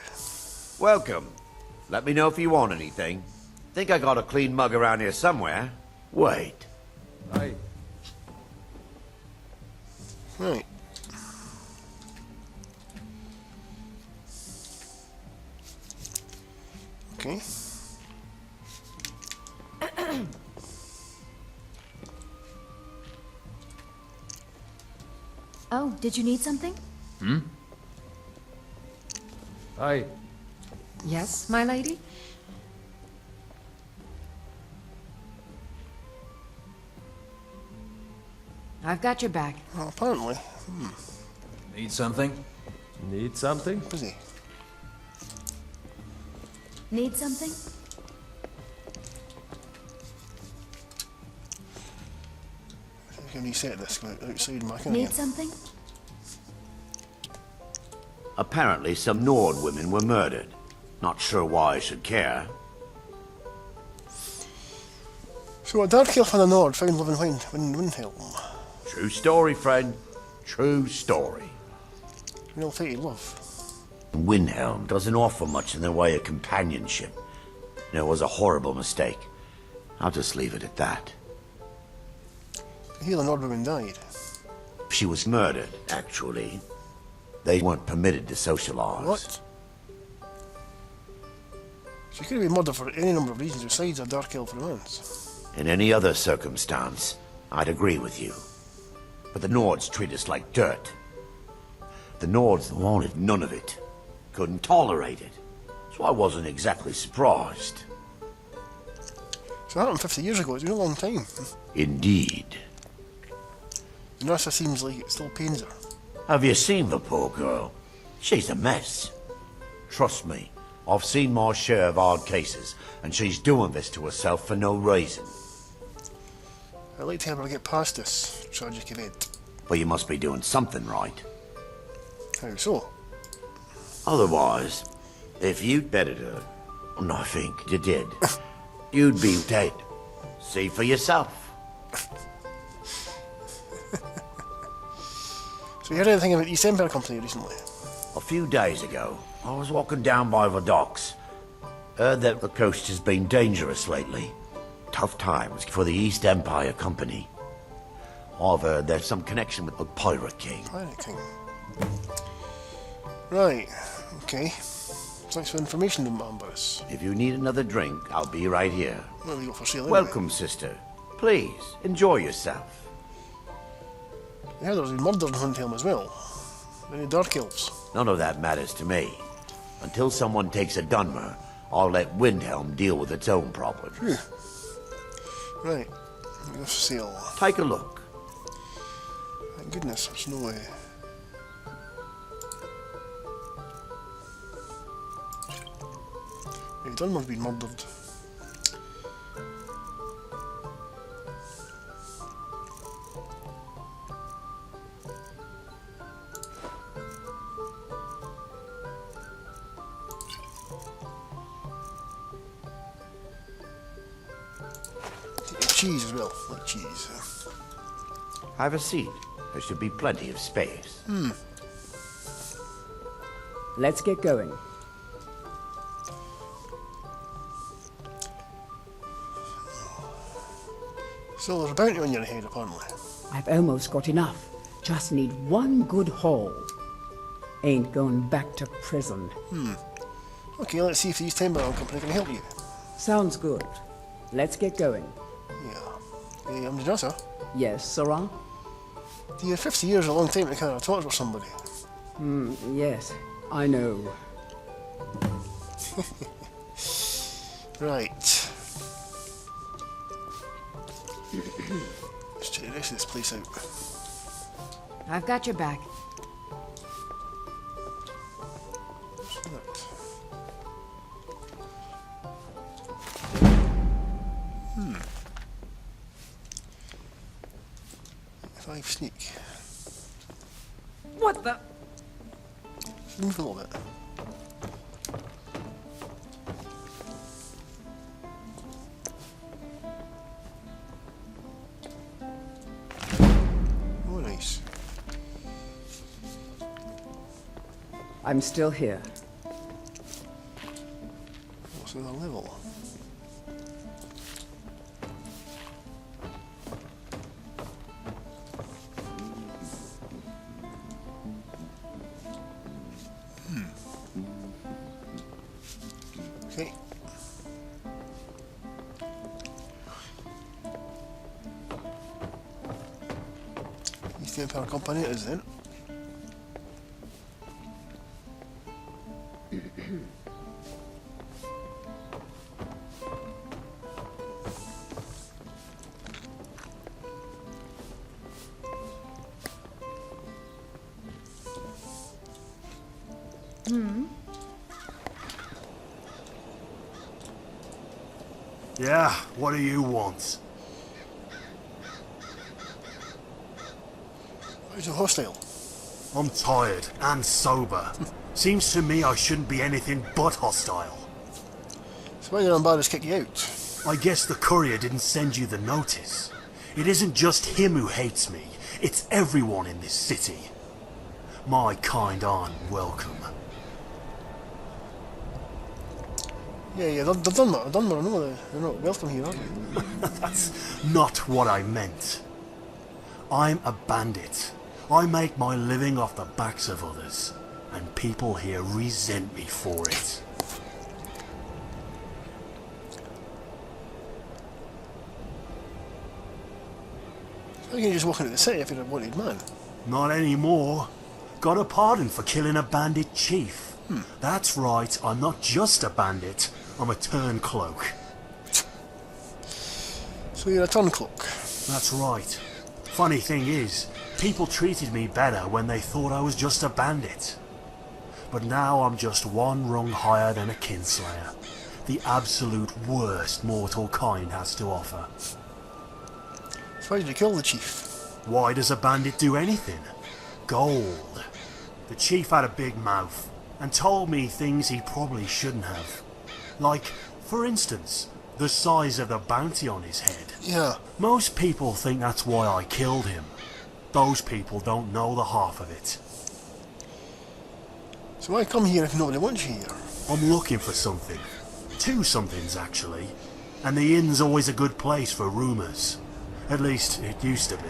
[SPEAKER 17] Welcome. Let me know if you want anything. Think I got a clean mug around here somewhere. Wait.
[SPEAKER 10] Aye.
[SPEAKER 1] Right. Okay.
[SPEAKER 12] So, did you need something?
[SPEAKER 3] Hmm? I...
[SPEAKER 4] Yes, my lady? I've got your back.
[SPEAKER 1] Well, apparently.
[SPEAKER 3] Need something?
[SPEAKER 8] Need something?
[SPEAKER 1] Busy.
[SPEAKER 12] Need something?
[SPEAKER 1] I can reset this outside my
[SPEAKER 12] Need something?
[SPEAKER 17] Apparently, some Nord women were murdered. Not sure why I should care.
[SPEAKER 1] So a dark elf and a Nord found living Windhelm.
[SPEAKER 17] True story, friend. True story.
[SPEAKER 1] Real fighty love.
[SPEAKER 17] Windhelm doesn't offer much in the way of companionship. And it was a horrible mistake. I'll just leave it at that.
[SPEAKER 1] I hear the Nord woman died.
[SPEAKER 17] She was murdered, actually. They weren't permitted to socialize.
[SPEAKER 1] What? She could have been murdered for any number of reasons besides a dark elf romance.
[SPEAKER 17] In any other circumstance, I'd agree with you. But the Nords treat us like dirt. The Nords wanted none of it. Couldn't tolerate it. So I wasn't exactly surprised.
[SPEAKER 1] So that happened 50 years ago. It's been a long time.
[SPEAKER 17] Indeed.
[SPEAKER 1] The nurse seems like it still pains her.
[SPEAKER 17] Have you seen the poor girl? She's a mess. Trust me, I've seen my share of hard cases, and she's doing this to herself for no reason.
[SPEAKER 1] I'd like to help her get past this tragic event.
[SPEAKER 17] But you must be doing something right.
[SPEAKER 1] How so?
[SPEAKER 17] Otherwise, if you'd betted her, and I think you did, you'd be dead. See for yourself.
[SPEAKER 1] So you heard anything about the East Empire Company recently?
[SPEAKER 17] A few days ago, I was walking down by the docks. Heard that the coast has been dangerous lately. Tough times for the East Empire Company. I've heard there's some connection with the Pirate King.
[SPEAKER 1] Pirate King. Right, okay. Thanks for the information, Ambers.
[SPEAKER 17] If you need another drink, I'll be right here.
[SPEAKER 1] Well, we go for sale anyway.
[SPEAKER 17] Welcome, sister. Please, enjoy yourself.
[SPEAKER 1] I heard there was been murder in Windhelm as well. Many dark elves.
[SPEAKER 17] None of that matters to me. Until someone takes a Dunmer, I'll let Windhelm deal with its own problems.
[SPEAKER 1] Phew. Right, we go for sale.
[SPEAKER 17] Take a look.
[SPEAKER 1] Thank goodness, there's no way. Hey, Dunmer's been murdered. Cheese as well, like cheese.
[SPEAKER 17] Have a seat. There should be plenty of space.
[SPEAKER 5] Let's get going.
[SPEAKER 1] So there's a bounty on your head, apparently.
[SPEAKER 5] I've almost got enough. Just need one good haul. Ain't going back to prison.
[SPEAKER 1] Okay, let's see if the East Empire Company can help you.
[SPEAKER 5] Sounds good. Let's get going.
[SPEAKER 1] Yeah. Hey, I'm Janessa.
[SPEAKER 5] Yes, Sarah?
[SPEAKER 1] 50 years is a long time to kind of talk with somebody.
[SPEAKER 5] Yes, I know.
[SPEAKER 1] Right. Let's check the rest of this place out.
[SPEAKER 4] I've got your back.
[SPEAKER 1] What's that? Five sneak.
[SPEAKER 5] What the?
[SPEAKER 1] Move a little bit. Oh, nice.
[SPEAKER 5] I'm still here.
[SPEAKER 1] What's another level? Okay. East Empire Company it is then.
[SPEAKER 6] Yeah, what do you want?
[SPEAKER 1] Who's so hostile?
[SPEAKER 6] I'm tired and sober. Seems to me I shouldn't be anything but hostile.
[SPEAKER 1] So why did Ambaris kick you out?
[SPEAKER 6] I guess the courier didn't send you the notice. It isn't just him who hates me, it's everyone in this city. My kind aren't welcome.
[SPEAKER 1] Yeah, they've done that. I've done that. I know they're not welcome here, are they?
[SPEAKER 6] That's not what I meant. I'm a bandit. I make my living off the backs of others, and people here resent me for it.
[SPEAKER 1] How can you just walk into the city if you're a wanted man?
[SPEAKER 6] Not anymore. Got a pardon for killing a bandit chief. That's right, I'm not just a bandit, I'm a turncloak.
[SPEAKER 1] So you're a turncloak?
[SPEAKER 6] That's right. Funny thing is, people treated me better when they thought I was just a bandit. But now I'm just one rung higher than a kinslayer. The absolute worst mortal kind has to offer.
[SPEAKER 1] So why did you kill the chief?
[SPEAKER 6] Why does a bandit do anything? Gold. The chief had a big mouth and told me things he probably shouldn't have. Like, for instance, the size of the bounty on his head.
[SPEAKER 1] Yeah.
[SPEAKER 6] Most people think that's why I killed him. Those people don't know the half of it.
[SPEAKER 1] So why come here if nobody wants you here?
[SPEAKER 6] I'm looking for something. Two somethings, actually. And the inn's always a good place for rumours. At least, it used to be.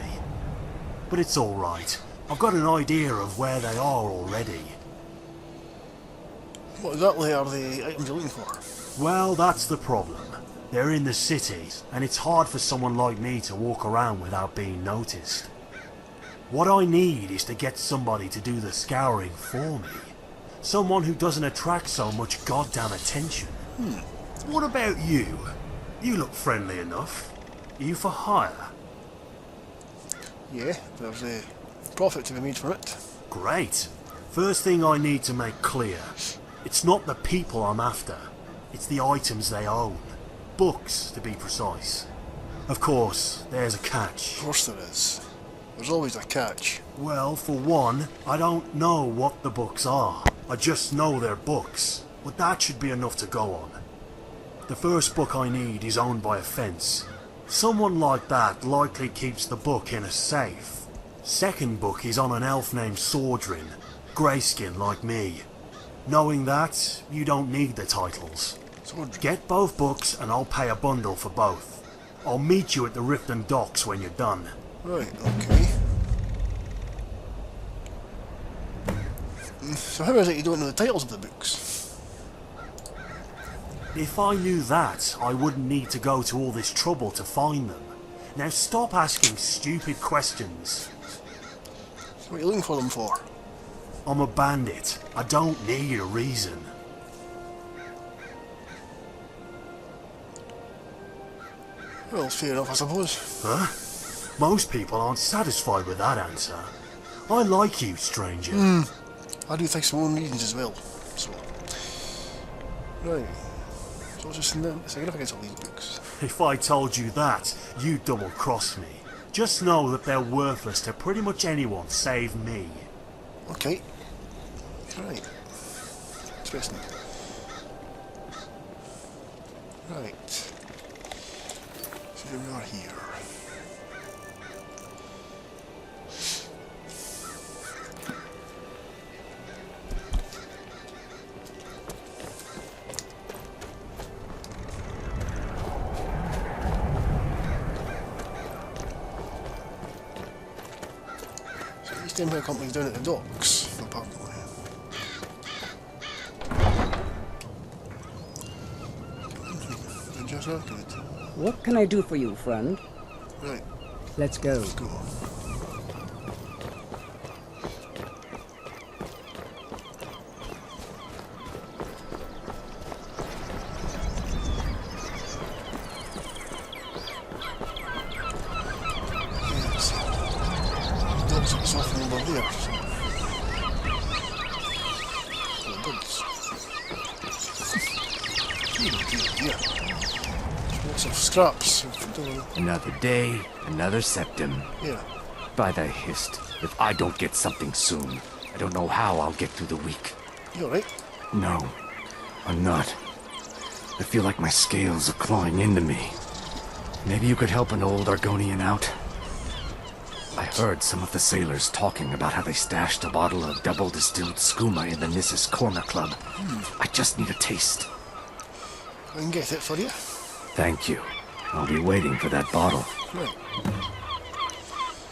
[SPEAKER 6] But it's alright. I've got an idea of where they are already.
[SPEAKER 1] What exactly are the items you're looking for?
[SPEAKER 6] Well, that's the problem. They're in the city, and it's hard for someone like me to walk around without being noticed. What I need is to get somebody to do the scouring for me. Someone who doesn't attract so much goddamn attention. What about you? You look friendly enough. Are you for hire?
[SPEAKER 1] Yeah, there's a profit to be made from it.
[SPEAKER 6] Great. First thing I need to make clear. It's not the people I'm after. It's the items they own. Books, to be precise. Of course, there's a catch.
[SPEAKER 1] Of course there is. There's always a catch.
[SPEAKER 6] Well, for one, I don't know what the books are. I just know they're books. But that should be enough to go on. The first book I need is owned by a fence. Someone like that likely keeps the book in a safe. Second book is on an elf named Sordrin, greyskin like me. Knowing that, you don't need the titles.
[SPEAKER 1] Sordrin.
[SPEAKER 6] Get both books and I'll pay a bundle for both. I'll meet you at the Riften docks when you're done.
[SPEAKER 1] Right, okay. So how is it you don't know the titles of the books?
[SPEAKER 6] If I knew that, I wouldn't need to go to all this trouble to find them. Now stop asking stupid questions.
[SPEAKER 1] So what are you looking for them for?
[SPEAKER 6] I'm a bandit. I don't need a reason.
[SPEAKER 1] Well, fair enough, I suppose.
[SPEAKER 6] Huh? Most people aren't satisfied with that answer. I like you, stranger.
[SPEAKER 1] I do think some own reasons as well. So, right. So what's the significance of these books?
[SPEAKER 6] If I told you that, you'd double-cross me. Just know that they're worthless to pretty much anyone save me.
[SPEAKER 1] Okay. Right. Interesting. Right. So here we are here. The Empire Company's down at the docks, apparently. Just after it.
[SPEAKER 5] What can I do for you, friend?
[SPEAKER 1] Right.
[SPEAKER 5] Let's go.
[SPEAKER 1] Let's go. there. So. Oh, birds. Dear. Lots of scraps.
[SPEAKER 18] Another day, another septum.
[SPEAKER 1] Yeah.
[SPEAKER 18] By the Hist, if I don't get something soon, I don't know how I'll get through the week.
[SPEAKER 1] You alright?
[SPEAKER 18] No, I'm not. I feel like my scales are clawing into me. Maybe you could help an old Argonian out? I heard some of the sailors talking about how they stashed a bottle of double-distilled skooma in the Nissus Corner Club. I just need a taste.
[SPEAKER 1] I can get it for you.
[SPEAKER 18] Thank you. I'll be waiting for that bottle.
[SPEAKER 1] Right.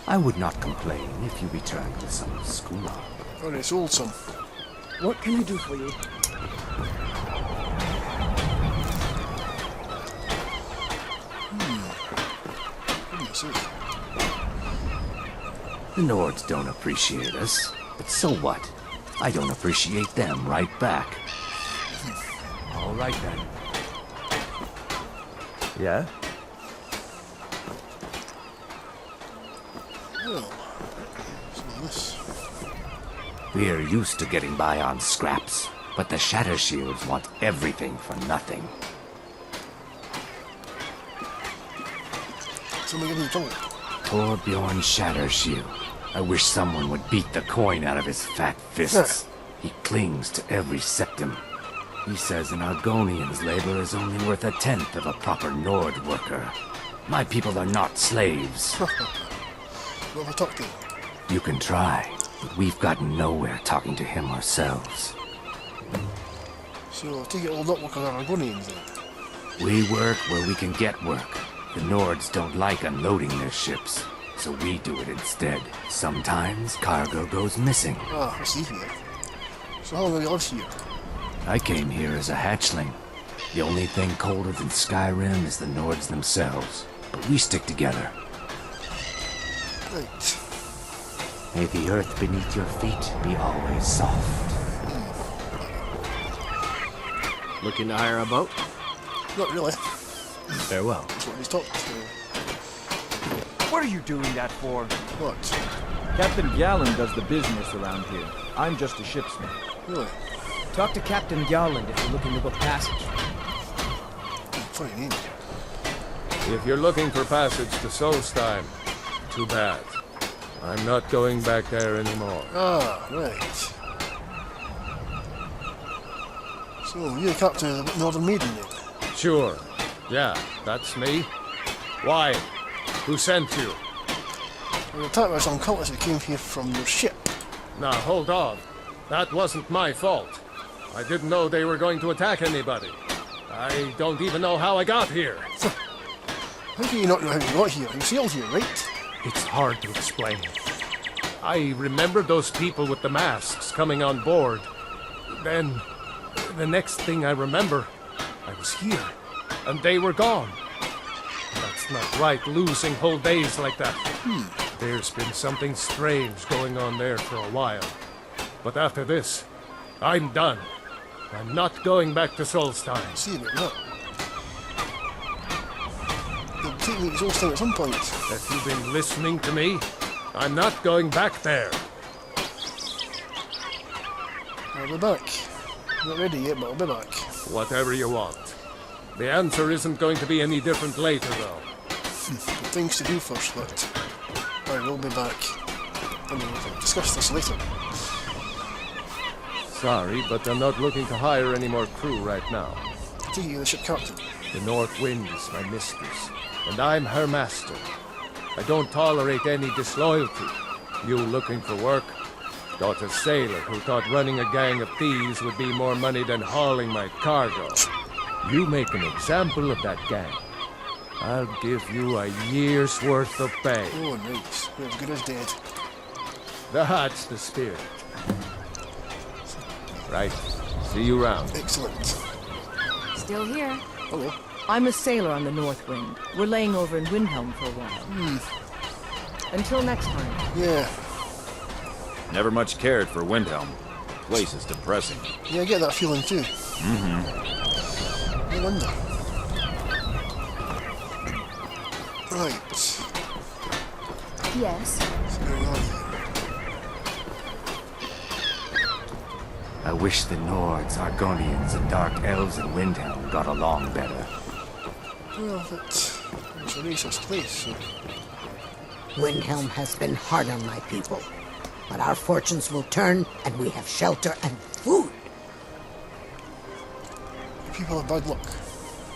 [SPEAKER 18] I would not complain if you returned with some skooma.
[SPEAKER 1] Already sold some.
[SPEAKER 5] What can I do for you?
[SPEAKER 18] The Nords don't appreciate us, but so what? I don't appreciate them right back. All right then.
[SPEAKER 8] Yeah?
[SPEAKER 1] Well, so this.
[SPEAKER 18] We're used to getting by on scraps, but the Shatter Shields want everything for nothing.
[SPEAKER 1] Somebody give me trouble.
[SPEAKER 18] Torbjorn Shattershield. I wish someone would beat the coin out of his fat fists. He clings to every septum. He says an Argonian's labor is only worth 1/10 of a proper Nord worker. My people are not slaves.
[SPEAKER 1] What have I talked to?
[SPEAKER 18] You can try, but we've gotten nowhere talking to him ourselves.
[SPEAKER 1] So I take it all not working on Argonians then?
[SPEAKER 18] We work where we can get work. The Nords don't like unloading their ships, so we do it instead. Sometimes cargo goes missing.
[SPEAKER 1] Ah, I see here. So how long have you lived here?
[SPEAKER 18] I came here as a hatchling. The only thing colder than Skyrim is the Nords themselves, but we stick together.
[SPEAKER 1] Right.
[SPEAKER 18] May the earth beneath your feet be always soft.
[SPEAKER 3] Looking to hire a boat?
[SPEAKER 1] Not really.
[SPEAKER 3] Farewell.
[SPEAKER 1] That's what he's talked to.
[SPEAKER 19] What are you doing that for?
[SPEAKER 1] What?
[SPEAKER 19] Captain Gallen does the business around here. I'm just a shipsman.
[SPEAKER 1] Really?
[SPEAKER 3] Talk to Captain Garland if you're looking to book passage.
[SPEAKER 1] Funny name.
[SPEAKER 10] If you're looking for passage to Solstheim, too bad. I'm not going back there anymore.
[SPEAKER 1] Ah, right. So, you're the captain of the Northern Maiden then?
[SPEAKER 10] Sure. Yeah, that's me. Why? Who sent you?
[SPEAKER 1] We were attacked by some cultists that came here from your ship.
[SPEAKER 10] Now, hold on. That wasn't my fault. I didn't know they were going to attack anybody. I don't even know how I got here.
[SPEAKER 1] How do you not know how you got here? You sailed here, right?
[SPEAKER 10] It's hard to explain. I remember those people with the masks coming on board. Then, the next thing I remember, I was here, and they were gone. That's not right, losing whole days like that. There's been something strange going on there for a while. But after this, I'm done. I'm not going back to Solstheim.
[SPEAKER 1] See about that. You'll take me to Solstheim at some point.
[SPEAKER 10] Have you been listening to me? I'm not going back there.
[SPEAKER 1] I'll be back. I'm not ready yet, but I'll be back.
[SPEAKER 10] Whatever you want. The answer isn't going to be any different later, though.
[SPEAKER 1] Got things to do first, but I will be back. And we'll discuss this later.
[SPEAKER 10] Sorry, but I'm not looking to hire any more crew right now.
[SPEAKER 1] I take you the ship captain.
[SPEAKER 10] The North Wind is my mistress, and I'm her master. I don't tolerate any disloyalty. You looking for work? Got a sailor who thought running a gang of thieves would be more money than hauling my cargo. You make an example of that gang. I'll give you a year's worth of pay.
[SPEAKER 1] Oh, nice. You're as good as dead.
[SPEAKER 10] That's the spirit. Right. See you round.
[SPEAKER 1] Excellent.
[SPEAKER 2] Still here.
[SPEAKER 1] Hello.
[SPEAKER 2] I'm a sailor on the North Wind. We're laying over in Windhelm for a while. Until next time.
[SPEAKER 1] Yeah.
[SPEAKER 20] Never much cared for Windhelm. Place is depressing.
[SPEAKER 1] Yeah, I get that feeling too. No wonder. Right.
[SPEAKER 16] Yes.
[SPEAKER 1] What's going on here?
[SPEAKER 18] I wish the Nords, Argonians, and Dark Elves in Windhelm got along better.
[SPEAKER 1] Well, it's a racist place, so...
[SPEAKER 21] Windhelm has been hard on my people, but our fortunes will turn, and we have shelter and food.
[SPEAKER 1] People have bad luck.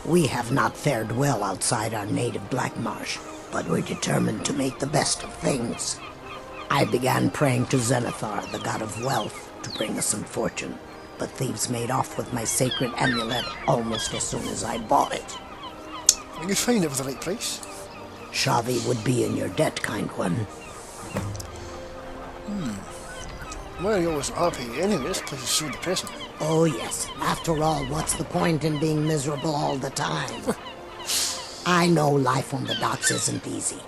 [SPEAKER 21] We have not fared well outside our native Black Marsh, but we're determined to make the best of things. I began praying to Zenithar, the god of wealth, to bring us some fortune, but thieves made off with my sacred amulet almost as soon as I bought it.
[SPEAKER 1] You could find it for the right price.
[SPEAKER 21] Shavi would be in your debt, kind one.
[SPEAKER 1] Why are you always so happy? Anyway, this place is so depressing.
[SPEAKER 21] Oh yes, after all, what's the point in being miserable all the time? I know life on the docks isn't easy.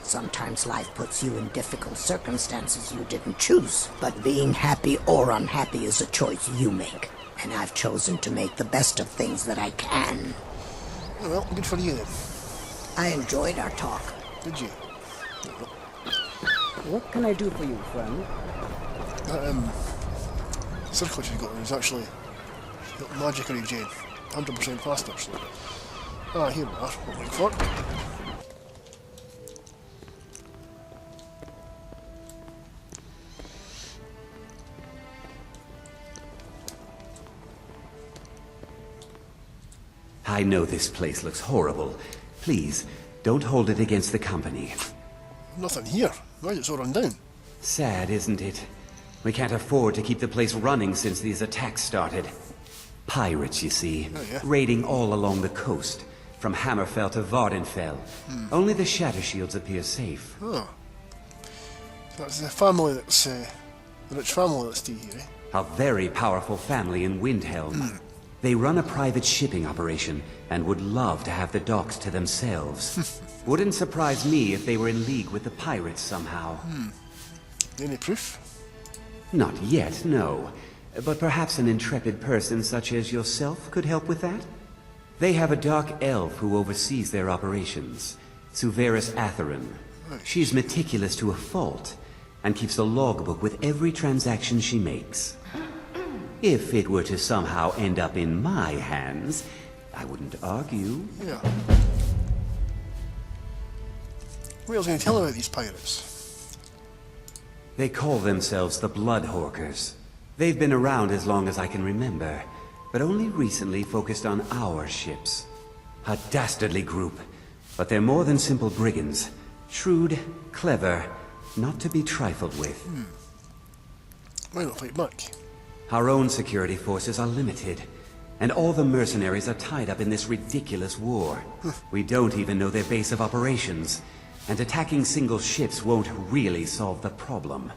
[SPEAKER 21] Sometimes life puts you in difficult circumstances you didn't choose, but being happy or unhappy is a choice you make, and I've chosen to make the best of things that I can.
[SPEAKER 1] Well, good for you then.
[SPEAKER 21] I enjoyed our talk.
[SPEAKER 1] Did you?
[SPEAKER 5] What can I do for you, friend?
[SPEAKER 1] Circlet you got is actually magic regen, 100% faster, so... Ah, here we are, what we're looking for.
[SPEAKER 18] I know this place looks horrible. Please, don't hold it against the company.
[SPEAKER 1] Nothing here. Why is it so run down?
[SPEAKER 18] Sad, isn't it? We can't afford to keep the place running since these attacks started. Pirates, you see, raiding all along the coast, from Hammerfell to Vardenfell. Only the Shattershields appear safe.
[SPEAKER 1] Oh. So that's the family that's, the rich family that's still here, eh?
[SPEAKER 18] A very powerful family in Windhelm. They run a private shipping operation and would love to have the docks to themselves. Wouldn't surprise me if they were in league with the pirates somehow.
[SPEAKER 1] Any proof?
[SPEAKER 18] Not yet, no. But perhaps an intrepid person such as yourself could help with that? They have a dark elf who oversees their operations, Suveris Atherin. She's meticulous to a fault, and keeps a logbook with every transaction she makes. If it were to somehow end up in my hands, I wouldn't argue.
[SPEAKER 1] Yeah. What else can you tell about these pirates?
[SPEAKER 18] They call themselves the Bloodhawkers. They've been around as long as I can remember, but only recently focused on our ships. A dastardly group, but they're more than simple brigands. Shrewd, clever, not to be trifled with.
[SPEAKER 1] Why not fight back?
[SPEAKER 18] Our own security forces are limited, and all the mercenaries are tied up in this ridiculous war. We don't even know their base of operations, and attacking single ships won't really solve the problem.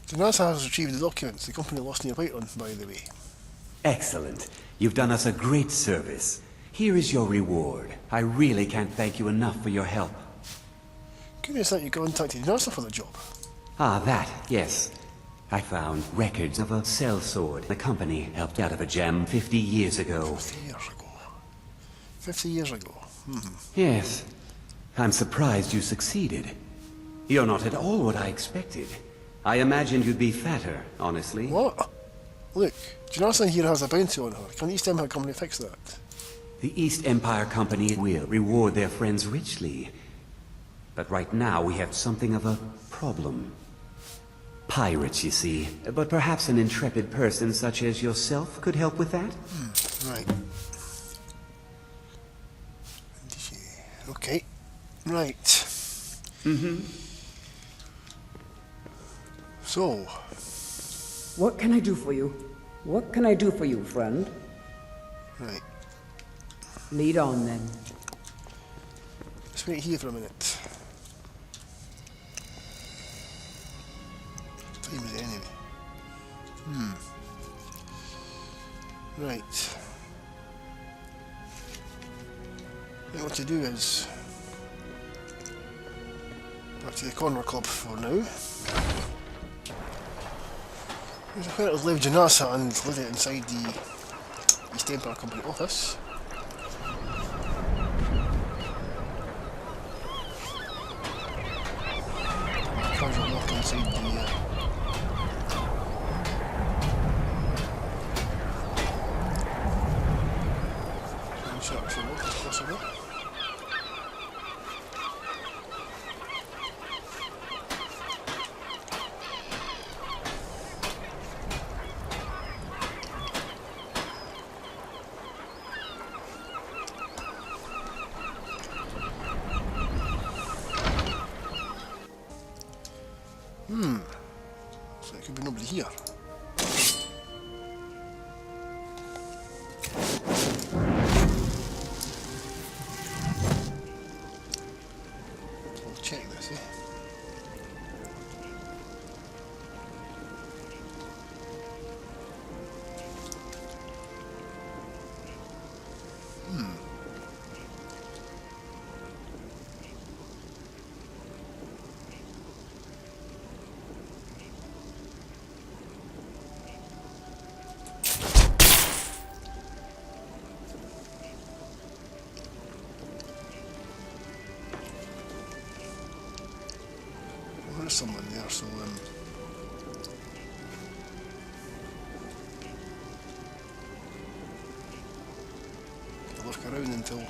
[SPEAKER 1] Janasa has retrieved the documents the company lost near Whiterun, by the way.
[SPEAKER 18] Excellent. You've done us a great service. Here is your reward. I really can't thank you enough for your help.
[SPEAKER 1] Curious that you contacted Janasa for the job.
[SPEAKER 18] Ah, that, yes. I found records of a sellsword the company helped out of a jam 50 years ago.
[SPEAKER 1] 50 years ago. 50 years ago.
[SPEAKER 18] Yes. I'm surprised you succeeded. You're not at all what I expected. I imagined you'd be fatter, honestly.
[SPEAKER 1] What? Look, Janasa here has a bounty on her. Can the East Empire Company fix that?
[SPEAKER 18] The East Empire Company will reward their friends richly. But right now we have something of a problem. Pirates, you see. But perhaps an intrepid person such as yourself could help with that?
[SPEAKER 1] Right. Okay. Right. So...
[SPEAKER 5] What can I do for you? What can I do for you, friend?
[SPEAKER 1] Right.
[SPEAKER 5] Lead on, then.
[SPEAKER 1] Let's wait here for a minute. What time is it anyway? Right. What to do is... back to the corner club for now. There's where it'll leave Janasa and leave it inside the East Empire Company office. Casual walk inside the be here. We'll check this, eh? There's someone there, so I'll look around until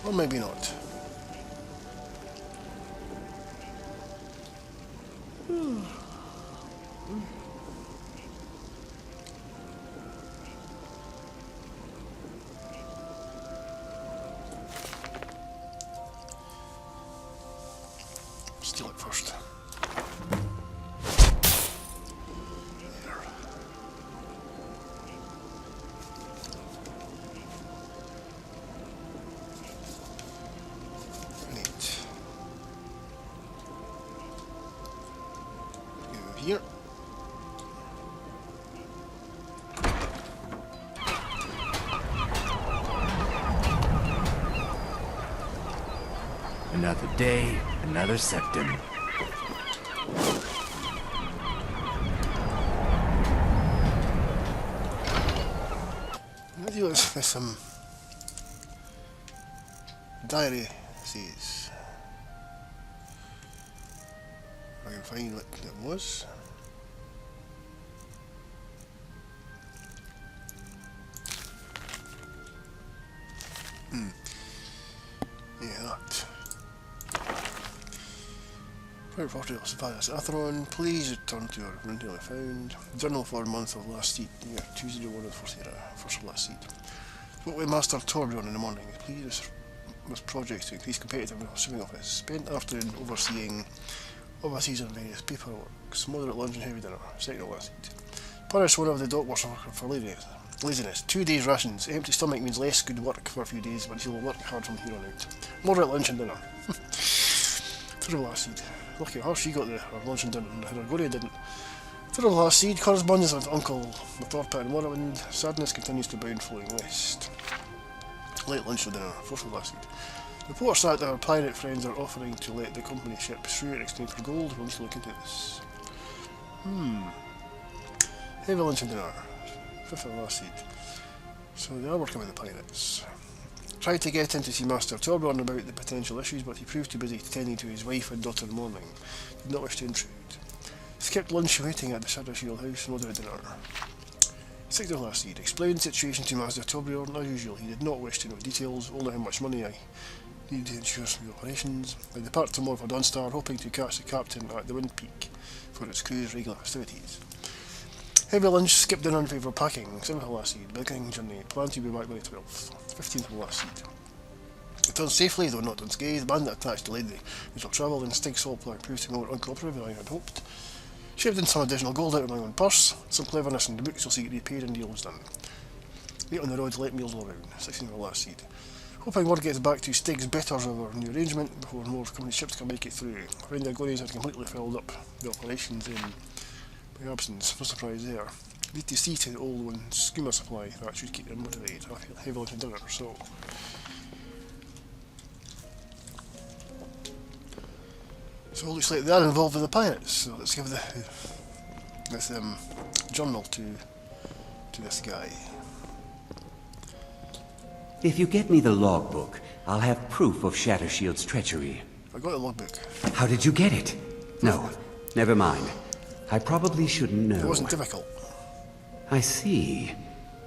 [SPEAKER 1] or maybe not. Steal it first. There. Neat. Go here.
[SPEAKER 7] Another day, another septum.
[SPEAKER 1] What do you this diary says? I can find what it was. Yeah, that. Private property of Suppliers Atheron, please return to your Windhelm found. Journal for a month of last seat. Yeah, Tuesday, 1 of the first era, first of last seat. Spoke with Master Torbjorn in the morning. Please with projects to increase competitiveness of swimming office. Spent afternoon overseeing overseas on various paperwork. Moderate lunch and heavy dinner. Second of last seat. Punished one of the dock workers for laziness. 2 days rations. Empty stomach means less good work for a few days, but he'll work hard from here on out. Moderate lunch and dinner. Third of last seed. Lucky her, she got her lunch and dinner, and Hergoria didn't. Third of last seed. Correspondence with Uncle the Thorpe and Morrowind. Sadness continues to bound flowing west. Late lunch or dinner. Fourth of last seed. Reports that our pirate friends are offering to let the company ship through in exchange for gold. We'll need to look into this. Heavy lunch and dinner. Fifth of last seed. So they are working with the pirates. Tried to get in to see Master Torbjorn about the potential issues, but he proved too busy tending to his wife and daughter in the morning. Did not wish to intrude. Skipped lunch waiting at the Shadow Shield house and ordered dinner. Sixth of last seed. Explained the situation to Master Torbjorn as usual. He did not wish to know details, only how much money I needed to ensure smooth operations. I depart tomorrow for Dunstar, hoping to catch the captain at the Wind Peak for its crew's regular festivities. Heavy lunch, skipped dinner in favour of packing. 7th of last seed. Beginning journey. Plan to be back by the 12th. 15th of last seed. Returned safely, though not unscathed. Bandit attached delayed the usual travel, and Stig Solplan proved to be more uncooperative than I had hoped. Shaved in some additional gold out of my own purse. Some cleverness in the books will see it repaid and deals done. Late on the road, late meals all around. 16th of last seed. Hoping word gets back to Stig's betters of our new arrangement before more company ships can make it through. Around the Agonians had completely filled up the operations in my absence. No surprise there. Need to see to the old one schooner supply. That should keep them motivated. I'll have heavy lunch and dinner, so. So it looks like they are involved with the pirates. So let's give this journal to this guy.
[SPEAKER 18] If you get me the logbook, I'll have proof of Shattershield's treachery.
[SPEAKER 1] I got the logbook.
[SPEAKER 18] How did you get it? No, never mind. I probably shouldn't know.
[SPEAKER 1] It wasn't difficult.
[SPEAKER 18] I see.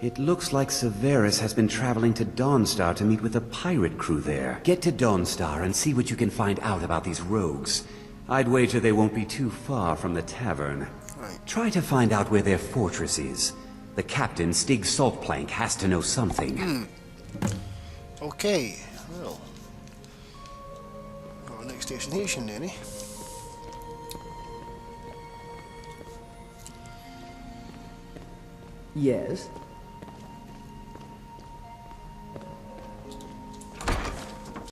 [SPEAKER 18] It looks like Severus has been traveling to Dawnstar to meet with a pirate crew there. Get to Dawnstar and see what you can find out about these rogues. I'd wager they won't be too far from the tavern. Try to find out where their fortress is. The captain, Stig Saltplank, has to know something.
[SPEAKER 1] Okay, well. Our next destination then, eh?
[SPEAKER 5] Yes?